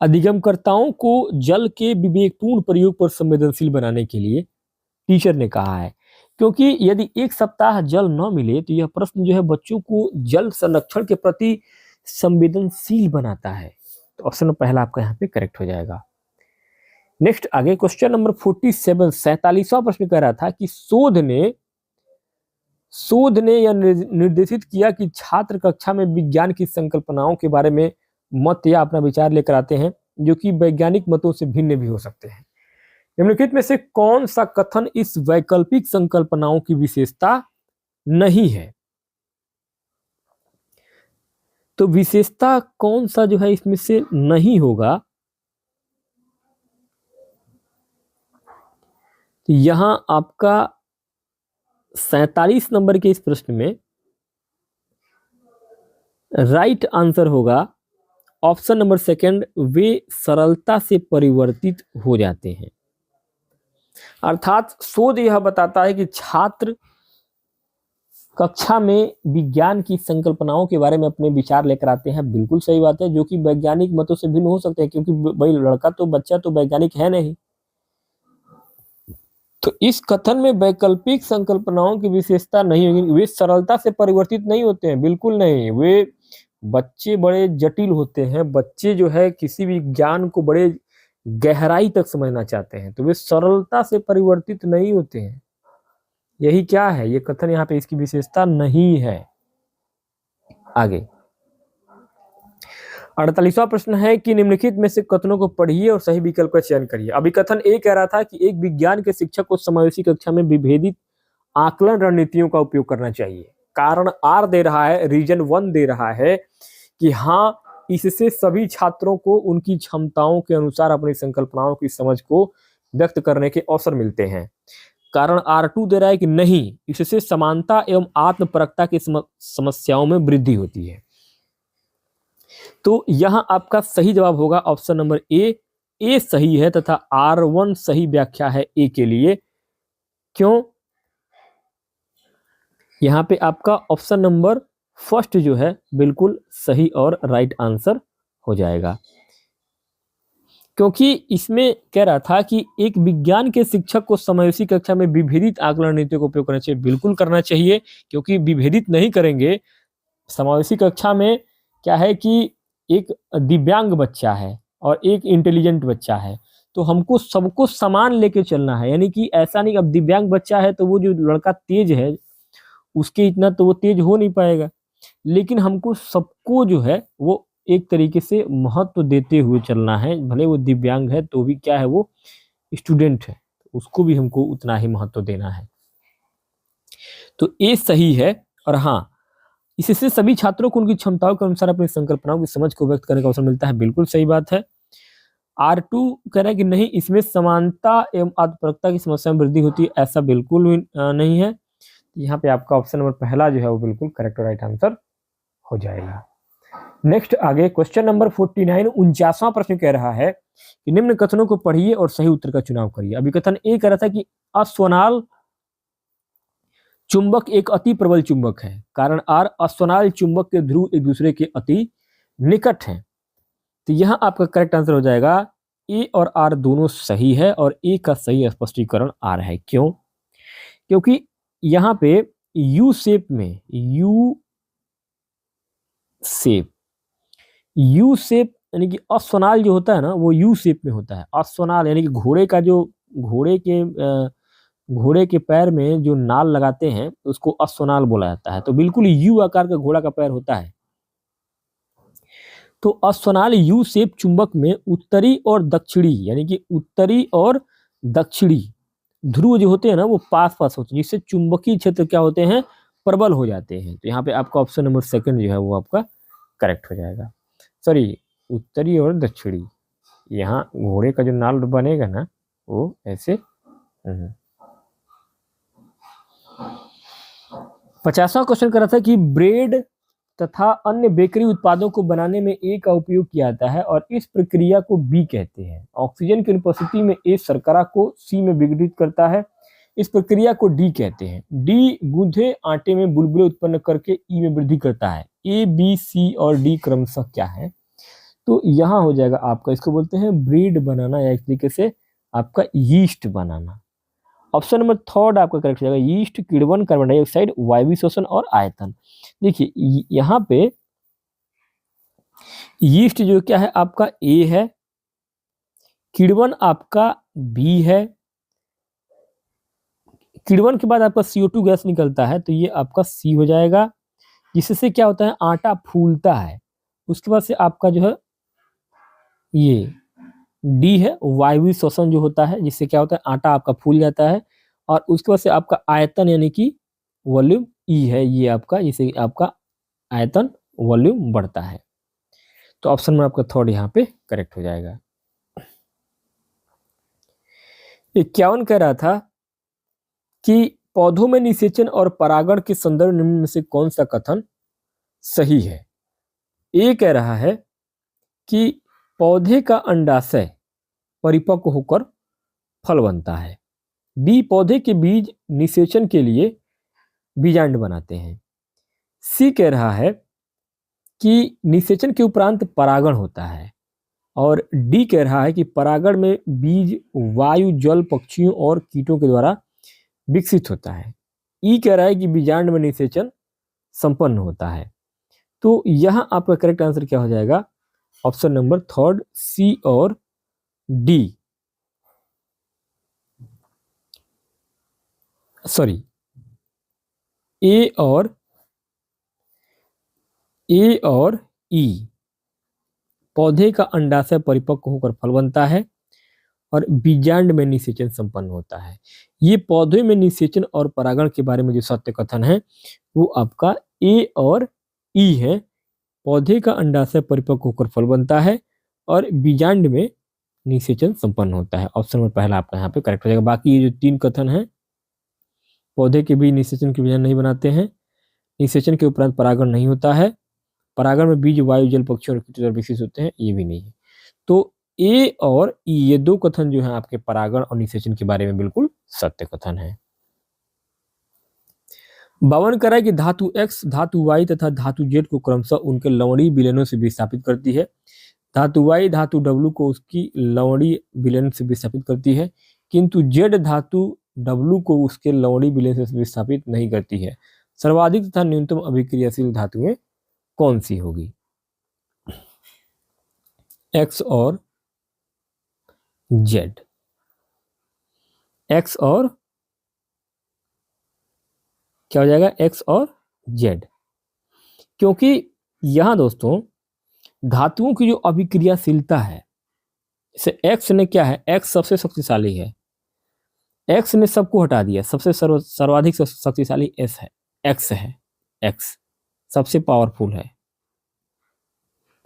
अधिगमकर्ताओं को जल के विवेकपूर्ण प्रयोग पर संवेदनशील बनाने के लिए टीचर ने कहा है। क्योंकि यदि एक सप्ताह जल न मिले तो यह प्रश्न जो है बच्चों को जल संरक्षण के प्रति संवेदनशील बनाता है। तो ऑप्शन नंबर पहला आपका यहाँ पे करेक्ट हो जाएगा। नेक्स्ट आगे क्वेश्चन नंबर 47 47वां प्रश्न कह रहा था कि शोध ने शोध ने यह निर्देशित किया कि छात्र कक्षा में विज्ञान की संकल्पनाओं के बारे में मत या अपना विचार लेकर आते हैं जो कि वैज्ञानिक मतों से भिन्न भी हो सकते हैं। निम्नलिखित में से कौन सा कथन इस वैकल्पिक संकल्पनाओं की विशेषता नहीं है? तो विशेषता कौन सा जो है इसमें से नहीं होगा? तो यहां आपका 47 नंबर के इस प्रश्न में राइट आंसर होगा ऑप्शन नंबर सेकंड, वे सरलता से परिवर्तित हो जाते हैं। अर्थात शोध यह बताता है कि छात्र कक्षा में विज्ञान की संकल्पनाओं के बारे में अपने विचार लेकर आते हैं, बिल्कुल सही बात है, जो कि वैज्ञानिक मतों से भिन्न हो सकते हैं, क्योंकि भाई बच्चा तो वैज्ञानिक है नहीं। तो इस कथन में वैकल्पिक संकल्पनाओं की विशेषता नहीं होगी, वे सरलता से परिवर्तित नहीं होते हैं, बिल्कुल नहीं। वे बच्चे बड़े जटिल होते हैं, बच्चे जो है किसी भी ज्ञान को बड़े गहराई तक समझना चाहते हैं, तो वे सरलता से परिवर्तित नहीं होते हैं। यही क्या है, ये कथन यहाँ पे इसकी विशेषता नहीं है। आगे 48वां प्रश्न है कि निम्नलिखित में से कथनों को पढ़िए और सही विकल्प का चयन करिए। अभी कथन ए कह रहा था कि एक विज्ञान के शिक्षक को समावेशी कक्षा में विभेदित आकलन रणनीतियों का उपयोग करना चाहिए। कारण आर दे रहा है, रीजन 1 दे रहा है कि हाँ, इससे सभी छात्रों को उनकी क्षमताओं के अनुसार अपनी संकल्पनाओं की समझ को व्यक्त करने के अवसर मिलते हैं। कारण R2 दे रहा है कि नहीं, इससे समानता एवं आत्मपरकता की समस्याओं में वृद्धि होती है। तो यहां आपका सही जवाब होगा ऑप्शन नंबर ए सही है तथा R1 सही व्याख्या है ए के लिए। क्यों? यहां पे आपका ऑप्शन नंबर फर्स्ट जो है बिल्कुल सही और राइट आंसर हो जाएगा, क्योंकि इसमें कह रहा था कि एक विज्ञान के शिक्षक को समावेशी कक्षा में विभेदित आकलन नीतियों का उपयोग करना चाहिए। बिल्कुल करना चाहिए, क्योंकि विभेदित नहीं करेंगे, समावेशी कक्षा में क्या है कि एक दिव्यांग बच्चा है और एक इंटेलिजेंट बच्चा है, तो हमको सबको समान लेके चलना है। यानी कि ऐसा नहीं, अब दिव्यांग बच्चा है तो वो जो लड़का तेज है उसके इतना तो वो तेज हो नहीं पाएगा, लेकिन हमको सबको जो है वो एक तरीके से महत्व देते हुए चलना है। भले वो दिव्यांग है तो भी क्या है, वो स्टूडेंट है, उसको भी हमको उतना ही महत्व देना है। तो ये सही है। और हाँ, इससे सभी छात्रों को उनकी क्षमताओं के अनुसार अपनी संकल्पनाओं की समझ को व्यक्त करने का अवसर मिलता है, बिल्कुल सही बात है। R2 कह रहा है कि नहीं, इसमें समानता एवं आत्मपरकता की समस्या में वृद्धि होती है, ऐसा बिल्कुल भी नहीं है। यहाँ पे आपका ऑप्शन नंबर पहला जो है वो बिल्कुल करेक्ट और राइट आंसर हो जाएगा। नेक्स्ट आगे क्वेश्चन नंबर 49 49वां प्रश्न कह रहा है कि निम्न कथनों को पढ़िए और सही उत्तर का चुनाव करिए। अभी कथन ए कह रहा था कि अस्वनाल चुंबक एक अति प्रबल चुंबक है। कारण आर, अस्वनाल चुंबक के ध्रुव एक दूसरे के अति निकट हैं। तो यहां आपका करेक्ट आंसर हो जाएगा ए और आर दोनों सही है और ए का सही स्पष्टीकरण आर है। क्यों? क्योंकि यहां पे यू शेप में, यू शेप यानी कि अस्वनाल जो होता है ना वो यू शेप में होता है। अस्वनाल यानी कि घोड़े का जो घोड़े के पैर में जो नाल लगाते हैं उसको अस्वनाल बोला जाता है। तो बिल्कुल यू आकार का घोड़ा का पैर होता है। तो अस्वनाल यू शेप चुंबक में उत्तरी और दक्षिणी यानी कि उत्तरी और दक्षिणी ध्रुव जो होते हैं ना वो पास पास होते हैं, जिससे चुंबकीय क्षेत्र क्या होते हैं, प्रबल हो जाते हैं। तो यहाँ पे आपका ऑप्शन नंबर सेकंड जो है वो आपका करेक्ट हो जाएगा। सॉरी, उत्तरी और दक्षिणी, यहाँ घोड़े का जो नाल बनेगा ना वो ऐसे। 50वां क्वेश्चन कर रहा था कि ब्रेड तथा अन्य बेकरी उत्पादों को बनाने में ए का उपयोग किया जाता है और इस प्रक्रिया को बी कहते हैं। ऑक्सीजन की अनुपस्थिति में ए शर्करा को सी में विघटित करता है, इस प्रक्रिया को डी कहते हैं। डी गूंथे आटे में बुलबुले उत्पन्न करके ई में वृद्धि करता है। ए, बी, सी और डी क्रमशः क्या है? तो यहाँ हो जाएगा आपका, इसको बोलते हैं ब्रेड बनाना या एक तरीके से आपका यीस्ट बनाना। ऑप्शन नंबर थर्ड आपका करेक्ट हो जाएगा, यीस्ट, किण्वन, कार्बन डाइऑक्साइड, वायवीय शोषण और आयतन। देखिए यहाँ पे यीस्ट जो क्या है आपका ए है, किण्वन आपका बी है, किण्वन के बाद आपका CO2 गैस निकलता है, तो ये आपका C हो जाएगा, जिससे क्या होता है, आटा फूलता है। उसके बाद से आपका जो है ये D है, वायवीय श्वसन जो होता है, जिससे क्या होता है, आटा आपका फूल जाता है। और उसके बाद से आपका आयतन यानी कि वॉल्यूम E है, ये आपका, जिससे आपका आयतन वॉल्यूम बढ़ता है। तो ऑप्शन में आपका थर्ड यहाँ पे करेक्ट हो जाएगा। 51 कह रहा था कि पौधों में निषेचन और परागण के संदर्भ निम्न में से कौन सा कथन सही है। ए कह रहा है कि पौधे का अंडाशय परिपक्व होकर फल बनता है। बी, पौधे के बीज निषेचन के लिए बीजांड बनाते हैं। सी कह रहा है कि निषेचन के उपरांत परागण होता है। और डी कह रहा है कि परागण में बीज वायु, जल, पक्षियों और कीटों के द्वारा विकसित होता है। ई कह रहा है कि बीजांड में निषेचन संपन्न होता है। तो यहाँ आपका करेक्ट आंसर क्या हो जाएगा, ऑप्शन नंबर थर्ड, सी और डी, सॉरी ए और ई। पौधे का अंडाशय परिपक्व होकर फल बनता है और बीजांड में निषेचन संपन्न होता है। ये पौधे में निषेचन और परागण के बारे में जो सत्य कथन है वो आपका ए और ई है। पौधे का अंडाशय परिपक्व होकर फल बनता है और बीजांड में निषेचन संपन्न होता है। ऑप्शन नंबर पहला आपका यहाँ पे करेक्ट हो जाएगा। बाकी ये जो 3 कथन है, पौधे के बीज निषेचन के बीजांड नहीं बनाते हैं, निषेचन के उपरांत परागण नहीं होता है, परागण में बीज वायु, जल, पक्षियों और कीटों द्वारा विकसित होते हैं, ये भी नहीं है। तो ए और ई, ये 2 कथन जो है आपके परागण और निषेचन के बारे में बिल्कुल सत्य कथन है। 52 कह रहा है कि धातु X, धातु Y तथा धातु Z को क्रमशः उनके लवणीय विलयनों से विस्थापित करती है। धातु Y धातु W को उसकी लवणीय विलयन से विस्थापित करती है, किंतु Z धातु W को उसके लवणीय विलयन से विस्थापित नहीं करती है। सर्वाधिक तथा न्यूनतम अभिक्रियाशील धातुएं कौन सी होगी। X और Z, X और क्या हो जाएगा, X और Z, क्योंकि यहां दोस्तों धातुओं की जो अभिक्रियाशीलता है, जैसे X ने क्या है, X सबसे शक्तिशाली है, X ने सबको हटा दिया, सबसे सर्वाधिक शक्तिशाली S है, X है, X सबसे पावरफुल है,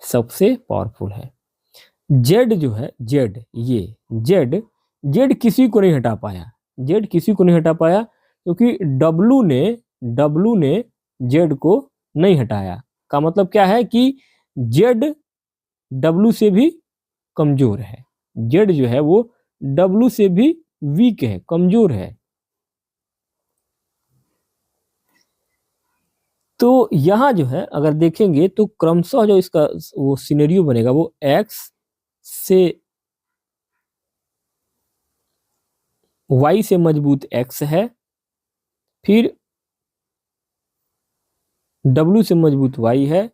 सबसे पावरफुल है। Z जो है, Z, ये Z किसी को नहीं हटा पाया, Z किसी को नहीं हटा पाया, क्योंकि W ने Z को नहीं हटाया। का मतलब क्या है कि Z W से भी कमजोर है, Z जो है वो W से भी वीक है, कमजोर है। तो यहां जो है अगर देखेंगे तो क्रमशः जो इसका वो सिनेरियो बनेगा वो X से Y से मजबूत X है, फिर W से मजबूत Y है,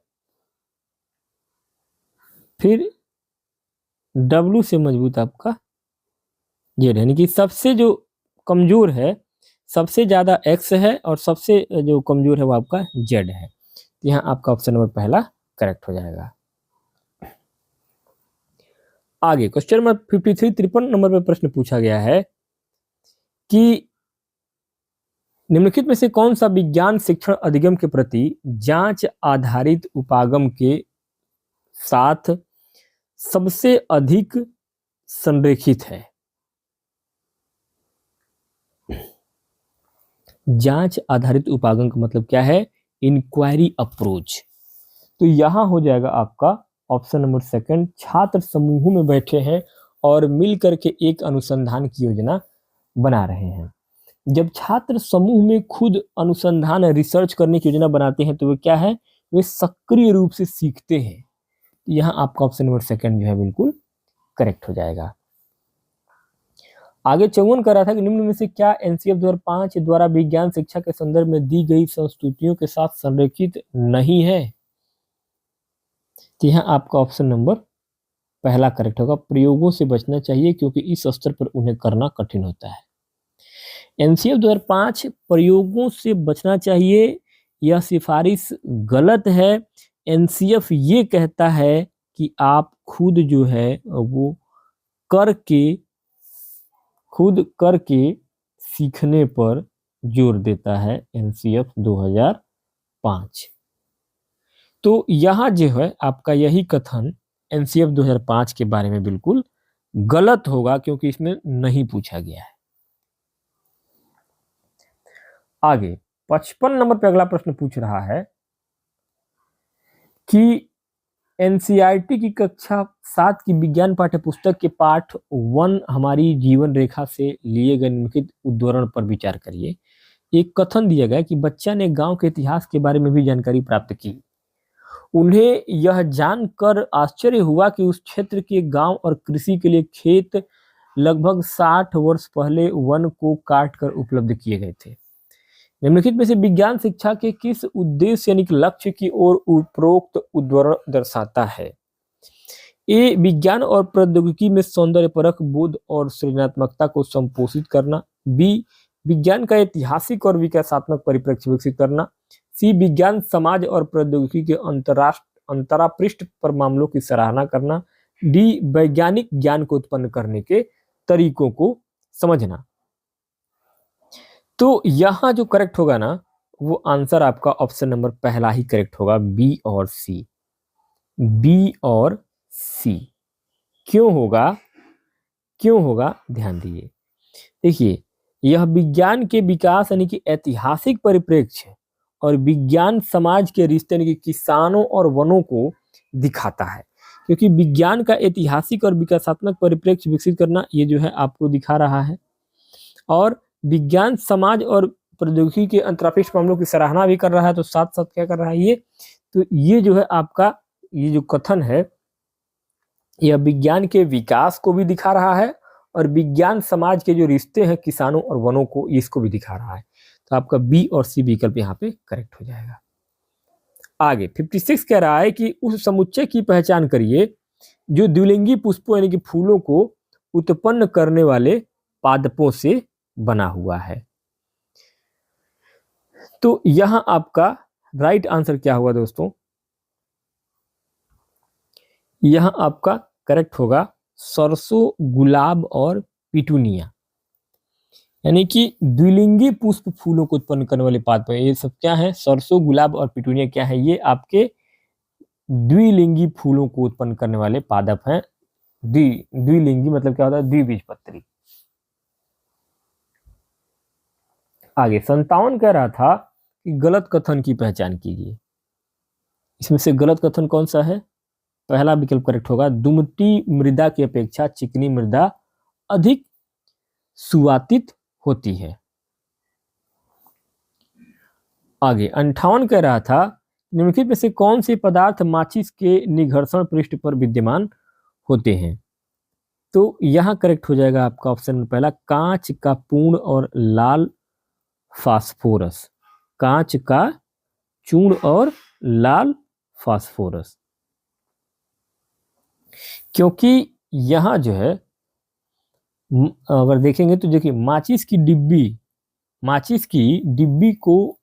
फिर W से मजबूत आपका Z, यानी कि सबसे जो कमजोर है, सबसे ज्यादा X है और सबसे जो कमजोर है वो आपका Z है। तो यहाँ आपका ऑप्शन नंबर पहला करेक्ट हो जाएगा। आगे क्वेश्चन नंबर 53 नंबर पर प्रश्न पूछा गया है कि निम्नलिखित में से कौन सा विज्ञान शिक्षण अधिगम के प्रति जांच आधारित उपागम के साथ सबसे अधिक संरेखित है। जांच आधारित उपागम का मतलब क्या है, इंक्वायरी अप्रोच। तो यहां हो जाएगा आपका ऑप्शन नंबर सेकंड, छात्र समूहों में बैठे हैं और मिलकर के एक अनुसंधान की योजना बना रहे हैं। जब छात्र समूह में खुद अनुसंधान रिसर्च करने की योजना बनाते हैं तो वे क्या है, वे सक्रिय रूप से सीखते हैं। यहाँ आपका ऑप्शन नंबर सेकंड जो है बिल्कुल करेक्ट हो जाएगा। आगे 54 कर रहा था कि निम्न में से क्या NCF 2005 द्वारा विज्ञान शिक्षा के संदर्भ में दी गई संस्तुतियों के साथ संरेखित नहीं है। तो यहाँ आपका ऑप्शन नंबर पहला करेक्ट होगा, प्रयोगों से बचना चाहिए क्योंकि इस स्तर पर उन्हें करना कठिन होता है। एनसीएफ 2005 प्रयोगों से बचना चाहिए, यह सिफारिश गलत है। एनसीएफ ये कहता है कि आप खुद जो है वो खुद करके सीखने पर जोर देता है एनसीएफ 2005। तो यहाँ जो है आपका यही कथन एनसीएफ 2005 के बारे में बिल्कुल गलत होगा, क्योंकि इसमें नहीं पूछा गया है। आगे 55 नंबर पे अगला प्रश्न पूछ रहा है कि एनसीईआरटी की कक्षा 7 की विज्ञान पाठ्य पुस्तक के पाठ 1 हमारी जीवन रेखा से लिए गए निम्नलिखित उद्धरण पर विचार करिए। एक कथन दिया गया कि बच्चा ने गांव के इतिहास के बारे में भी जानकारी प्राप्त की। उन्हें यह जानकर आश्चर्य हुआ कि उस क्षेत्र के गांव और कृषि के लिए खेत लगभग 60 वर्ष पहले वन को काट कर उपलब्ध किए गए थे। निम्नलिखित में से विज्ञान शिक्षा के किस उद्देश्य यानी कि लक्ष्य की ओर उपरोक्त उद्धरण दर्शाता है? ए, विज्ञान और प्रौद्योगिकी में सौंदर्यपरक बोध और सृजनात्मकता को संपोषित करना। बी, विज्ञान का ऐतिहासिक और विकासात्मक परिप्रेक्ष्य विकसित करना। सी, विज्ञान समाज और प्रौद्योगिकी के अंतरापृष्ठ पर मामलों की सराहना करना। डी, वैज्ञानिक ज्ञान को उत्पन्न करने के तरीकों को समझना। तो यहां जो करेक्ट होगा ना, वो आंसर आपका ऑप्शन नंबर पहला ही करेक्ट होगा, बी और सी। बी और सी क्यों होगा ध्यान दीजिए। देखिए, यह विज्ञान के विकास यानी कि ऐतिहासिक परिप्रेक्ष्य और विज्ञान समाज के रिश्ते यानी कि किसानों और वनों को दिखाता है, क्योंकि विज्ञान का ऐतिहासिक और विकासात्मक परिप्रेक्ष्य विकसित करना ये जो है आपको दिखा रहा है, और विज्ञान समाज और प्रौद्योगिकी के अंतरापृष्ठ मामलों की सराहना भी कर रहा है। तो साथ साथ क्या कर रहा है ये, तो ये जो है आपका ये जो कथन है, यह विज्ञान के विकास को भी दिखा रहा है और विज्ञान समाज के जो रिश्ते हैं किसानों और वनों को, इसको भी दिखा रहा है। तो आपका बी और सी विकल्प यहाँ पे करेक्ट हो जाएगा। आगे 56 कह रहा है कि उस समुच्चय की पहचान करिए जो द्विलिंगी पुष्पों यानी कि फूलों को उत्पन्न करने वाले पादपों से बना हुआ है। तो यहां आपका राइट आंसर क्या होगा दोस्तों? यहां आपका करेक्ट होगा सरसों, गुलाब और पिटूनिया, यानी कि द्विलिंगी पुष्प फूलों को उत्पन्न करने वाले पादप। ये सब क्या है? सरसों, गुलाब और पिटूनिया क्या है? ये आपके द्विलिंगी फूलों को उत्पन्न करने वाले पादप हैं। द्विलिंगी मतलब क्या होता है? द्विबीजपत्री। आगे 57 कह रहा था कि गलत कथन की पहचान कीजिए। इसमें से गलत कथन कौन सा है? पहला विकल्प करेक्ट होगा, दुमटी मृदा की अपेक्षा चिकनी मृदा अधिक सुवातित होती है। आगे 58 कह रहा था निम्नलिखित में से कौन से पदार्थ माचिस के निघर्षण पृष्ठ पर विद्यमान होते हैं? तो यहां करेक्ट हो जाएगा आपका ऑप्शन पहला, कांच का पूर्ण और लाल फास्फोरस। कांच का चूर्ण और लाल फास्फोरस, क्योंकि यहां जो है अगर देखेंगे तो देखिए माचिस की डिब्बी को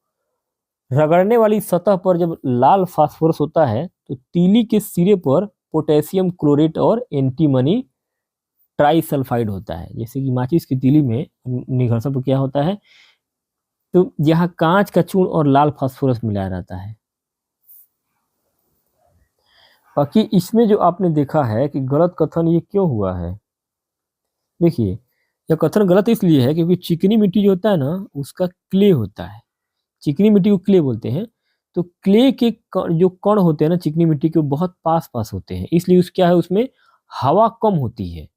रगड़ने वाली सतह पर जब लाल फास्फोरस होता है तो तीली के सिरे पर पोटेशियम क्लोरेट और एंटीमनी ट्राइसल्फाइड होता है। जैसे कि माचिस की तीली में निघर्षण पर क्या होता है, तो यहाँ कांच का चूर्ण और लाल फास्फोरस मिलाया रहता है। बाकी इसमें जो आपने देखा है कि गलत कथन ये क्यों हुआ है, देखिए यह कथन गलत इसलिए है क्योंकि चिकनी मिट्टी जो होता है ना, उसका क्ले होता है। चिकनी मिट्टी को क्ले बोलते हैं। तो क्ले के जो कण होते हैं ना चिकनी मिट्टी के, बहुत पास पास होते हैं, इसलिए क्या है उसमें हवा कम होती है,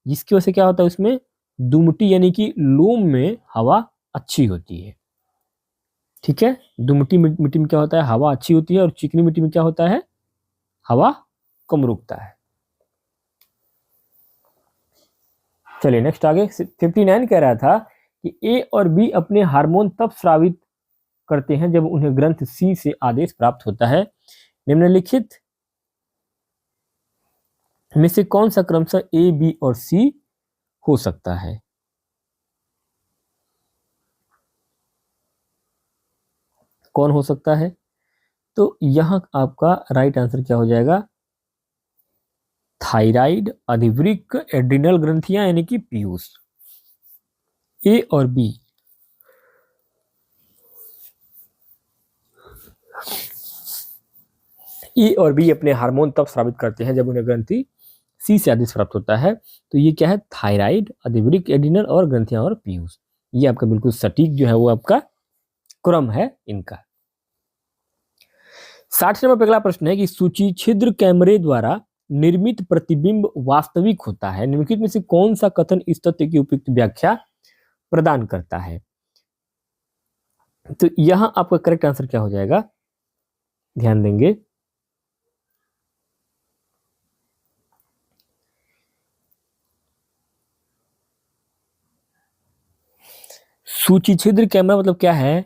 जिसकी वजह से क्या होता है उसमें दुमटी यानी कि लोम में हवा अच्छी होती है। ठीक है, दुमटी मिट्टी में क्या होता है? हवा अच्छी होती है, और चिकनी मिट्टी में क्या होता है? हवा कम रुकता है। चलिए नेक्स्ट आगे 59 कह रहा था कि ए और बी अपने हार्मोन तब स्रावित करते हैं जब उन्हें ग्रंथ सी से आदेश प्राप्त होता है। निम्नलिखित में से कौन सा क्रमशः ए, बी और सी हो सकता है? कौन हो सकता है? तो यहाँ आपका राइट आंसर क्या हो जाएगा? थायराइड, अधिवृक्क, एड्रिनल ग्रंथियां यानी कि पीयूष। ए और बी। ए और बी अपने हार्मोन तब स्रावित करते हैं जब उन्हें ग्रंथि सी से आदेश प्राप्त होता है। तो ये क्या है? थायराइड, अधिवृक्क, एड्रिनल और ग्रंथियां और पीयूष। ये आपका बिल्कुल सटीक जो है वो आपका क्रम है इनका। 60 नंबर पे अगला प्रश्न है कि सूची छिद्र कैमरे द्वारा निर्मित प्रतिबिंब वास्तविक होता है, निम्नलिखित में से कौन सा कथन इस तथ्य की उपयुक्त व्याख्या प्रदान करता है? तो यहां आपका करेक्ट आंसर क्या हो जाएगा? ध्यान देंगे। सूची छिद्र कैमरा मतलब क्या है?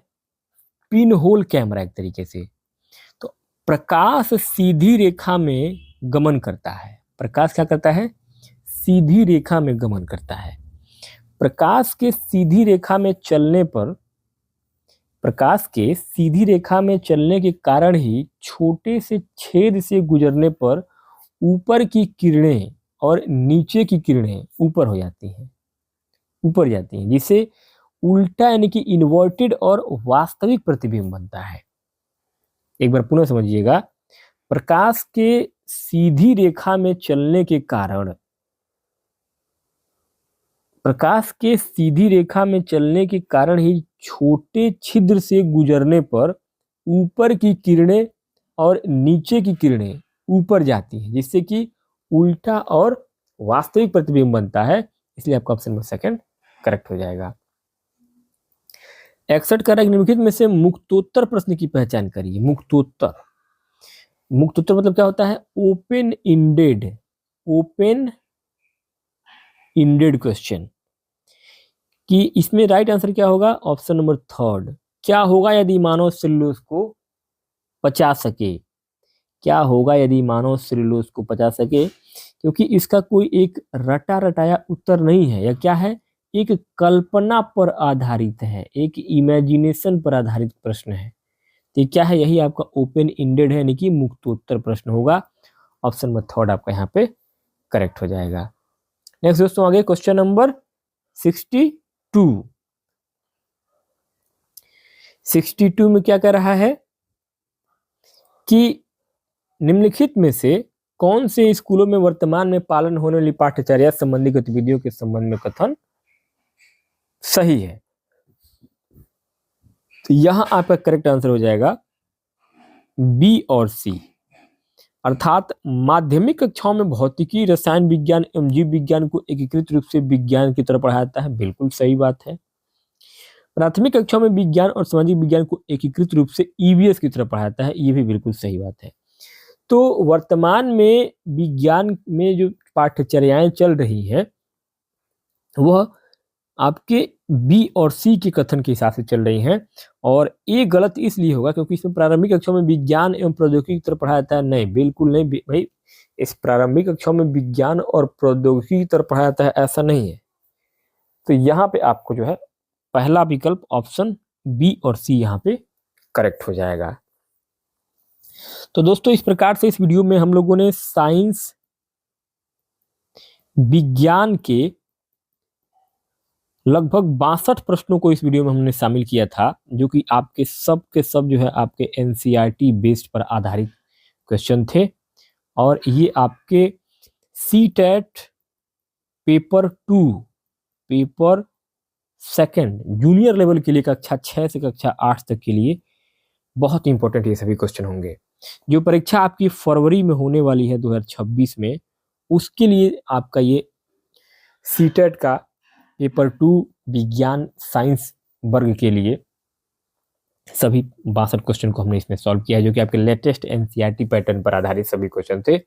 पिन होल कैमरा एक तरीके से। तो प्रकाश सीधी रेखा में गमन करता है। प्रकाश क्या करता है? सीधी रेखा में गमन करता है। प्रकाश के सीधी रेखा में चलने पर, प्रकाश के सीधी रेखा में चलने के कारण ही छोटे से छेद से गुजरने पर ऊपर की किरणें और नीचे की किरणें ऊपर हो जाती हैं, ऊपर जाती हैं, जिससे उल्टा यानी कि इन्वर्टेड और वास्तविक प्रतिबिंब बनता है। एक बार पुनः समझिएगा। प्रकाश के सीधी रेखा में चलने के कारण, प्रकाश के सीधी रेखा में चलने के कारण ही छोटे छिद्र से गुजरने पर ऊपर की किरणें और नीचे की किरणें ऊपर जाती हैं, जिससे कि उल्टा और वास्तविक प्रतिबिंब बनता है। इसलिए आपका ऑप्शन नंबर सेकंड करेक्ट हो जाएगा। 61 का निम्नलिखित में से मुक्तोत्तर प्रश्न की पहचान करिए। मुक्तोत्तर, मुक्तोत्तर मतलब क्या होता है? Open ended, open ended question. कि इसमें राइट आंसर क्या होगा? Option number third. क्या होगा यदि मानव सेलुलोज को पचा सके? क्या होगा यदि मानव सेलुलोज को पचा सके? क्योंकि इसका कोई एक रटा रटाया उत्तर नहीं है। यह क्या है? एक कल्पना पर आधारित है, एक इमेजिनेशन पर आधारित प्रश्न है। तो क्या है? यही आपका ओपन इंडेड है, यानी कि मुक्तोत्तर प्रश्न होगा। ऑप्शन नंबर थर्ड आपका यहाँ पे करेक्ट हो जाएगा। नेक्स्ट दोस्तों आगे क्वेश्चन नंबर 62। 62 में क्या कह रहा है कि निम्नलिखित में से कौन से स्कूलों में वर्तमान में पालन होने वाली पाठ्यचर्या संबंधी गतिविधियों के संबंध में कथन सही है? तो यहां आपका करेक्ट आंसर हो जाएगा बी और सी। अर्थात माध्यमिक कक्षाओं में भौतिकी, रसायन विज्ञान एवं जीव विज्ञान को एकीकृत रूप से विज्ञान की तरह पढ़ाया जाता है। बिल्कुल सही बात है। प्राथमिक कक्षाओं में विज्ञान और सामाजिक विज्ञान को एकीकृत रूप से ईवीएस की तरह पढ़ाया जाता है। ये भी बिल्कुल सही बात है। तो वर्तमान में विज्ञान में जो पाठ्यचर्याएं चल रही है वह आपके बी और सी के कथन के हिसाब से चल रही हैं। और ये गलत इसलिए होगा क्योंकि इसमें प्रारंभिक कक्षाओं में विज्ञान एवं प्रौद्योगिकी की तरफ पढ़ाया जाता है। नहीं, बिल्कुल नहीं भाई। इस प्रारंभिक कक्षाओं में विज्ञान और प्रौद्योगिकी की तरफ पढ़ाया जाता है, ऐसा नहीं है। तो यहाँ पे आपको जो है पहला विकल्प ऑप्शन बी और सी यहाँ पे करेक्ट हो जाएगा। तो दोस्तों इस प्रकार से इस वीडियो में हम लोगों ने साइंस विज्ञान के लगभग 62 प्रश्नों को इस वीडियो में हमने शामिल किया था, जो कि आपके सब के सब जो है आपके एनसीईआरटी बेस्ड पर आधारित क्वेश्चन थे। और ये आपके CTET paper 2 paper second junior level के लिए कक्षा 6 से कक्षा 8 तक के लिए बहुत इंपॉर्टेंट ये सभी क्वेश्चन होंगे। जो परीक्षा आपकी फरवरी में होने वाली है 2026 में, उसके लिए आपका ये सीटेट का पेपर 2 विज्ञान साइंस वर्ग के लिए सभी 62 क्वेश्चन को हमने इसमें सॉल्व किया है, जो कि आपके लेटेस्ट एनसीईआरटी पैटर्न पर आधारित सभी क्वेश्चन थे।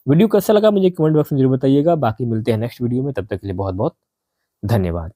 वीडियो कैसा लगा मुझे कमेंट बॉक्स में जरूर बताइएगा। बाकी मिलते हैं नेक्स्ट वीडियो में, तब तक के लिए बहुत बहुत धन्यवाद।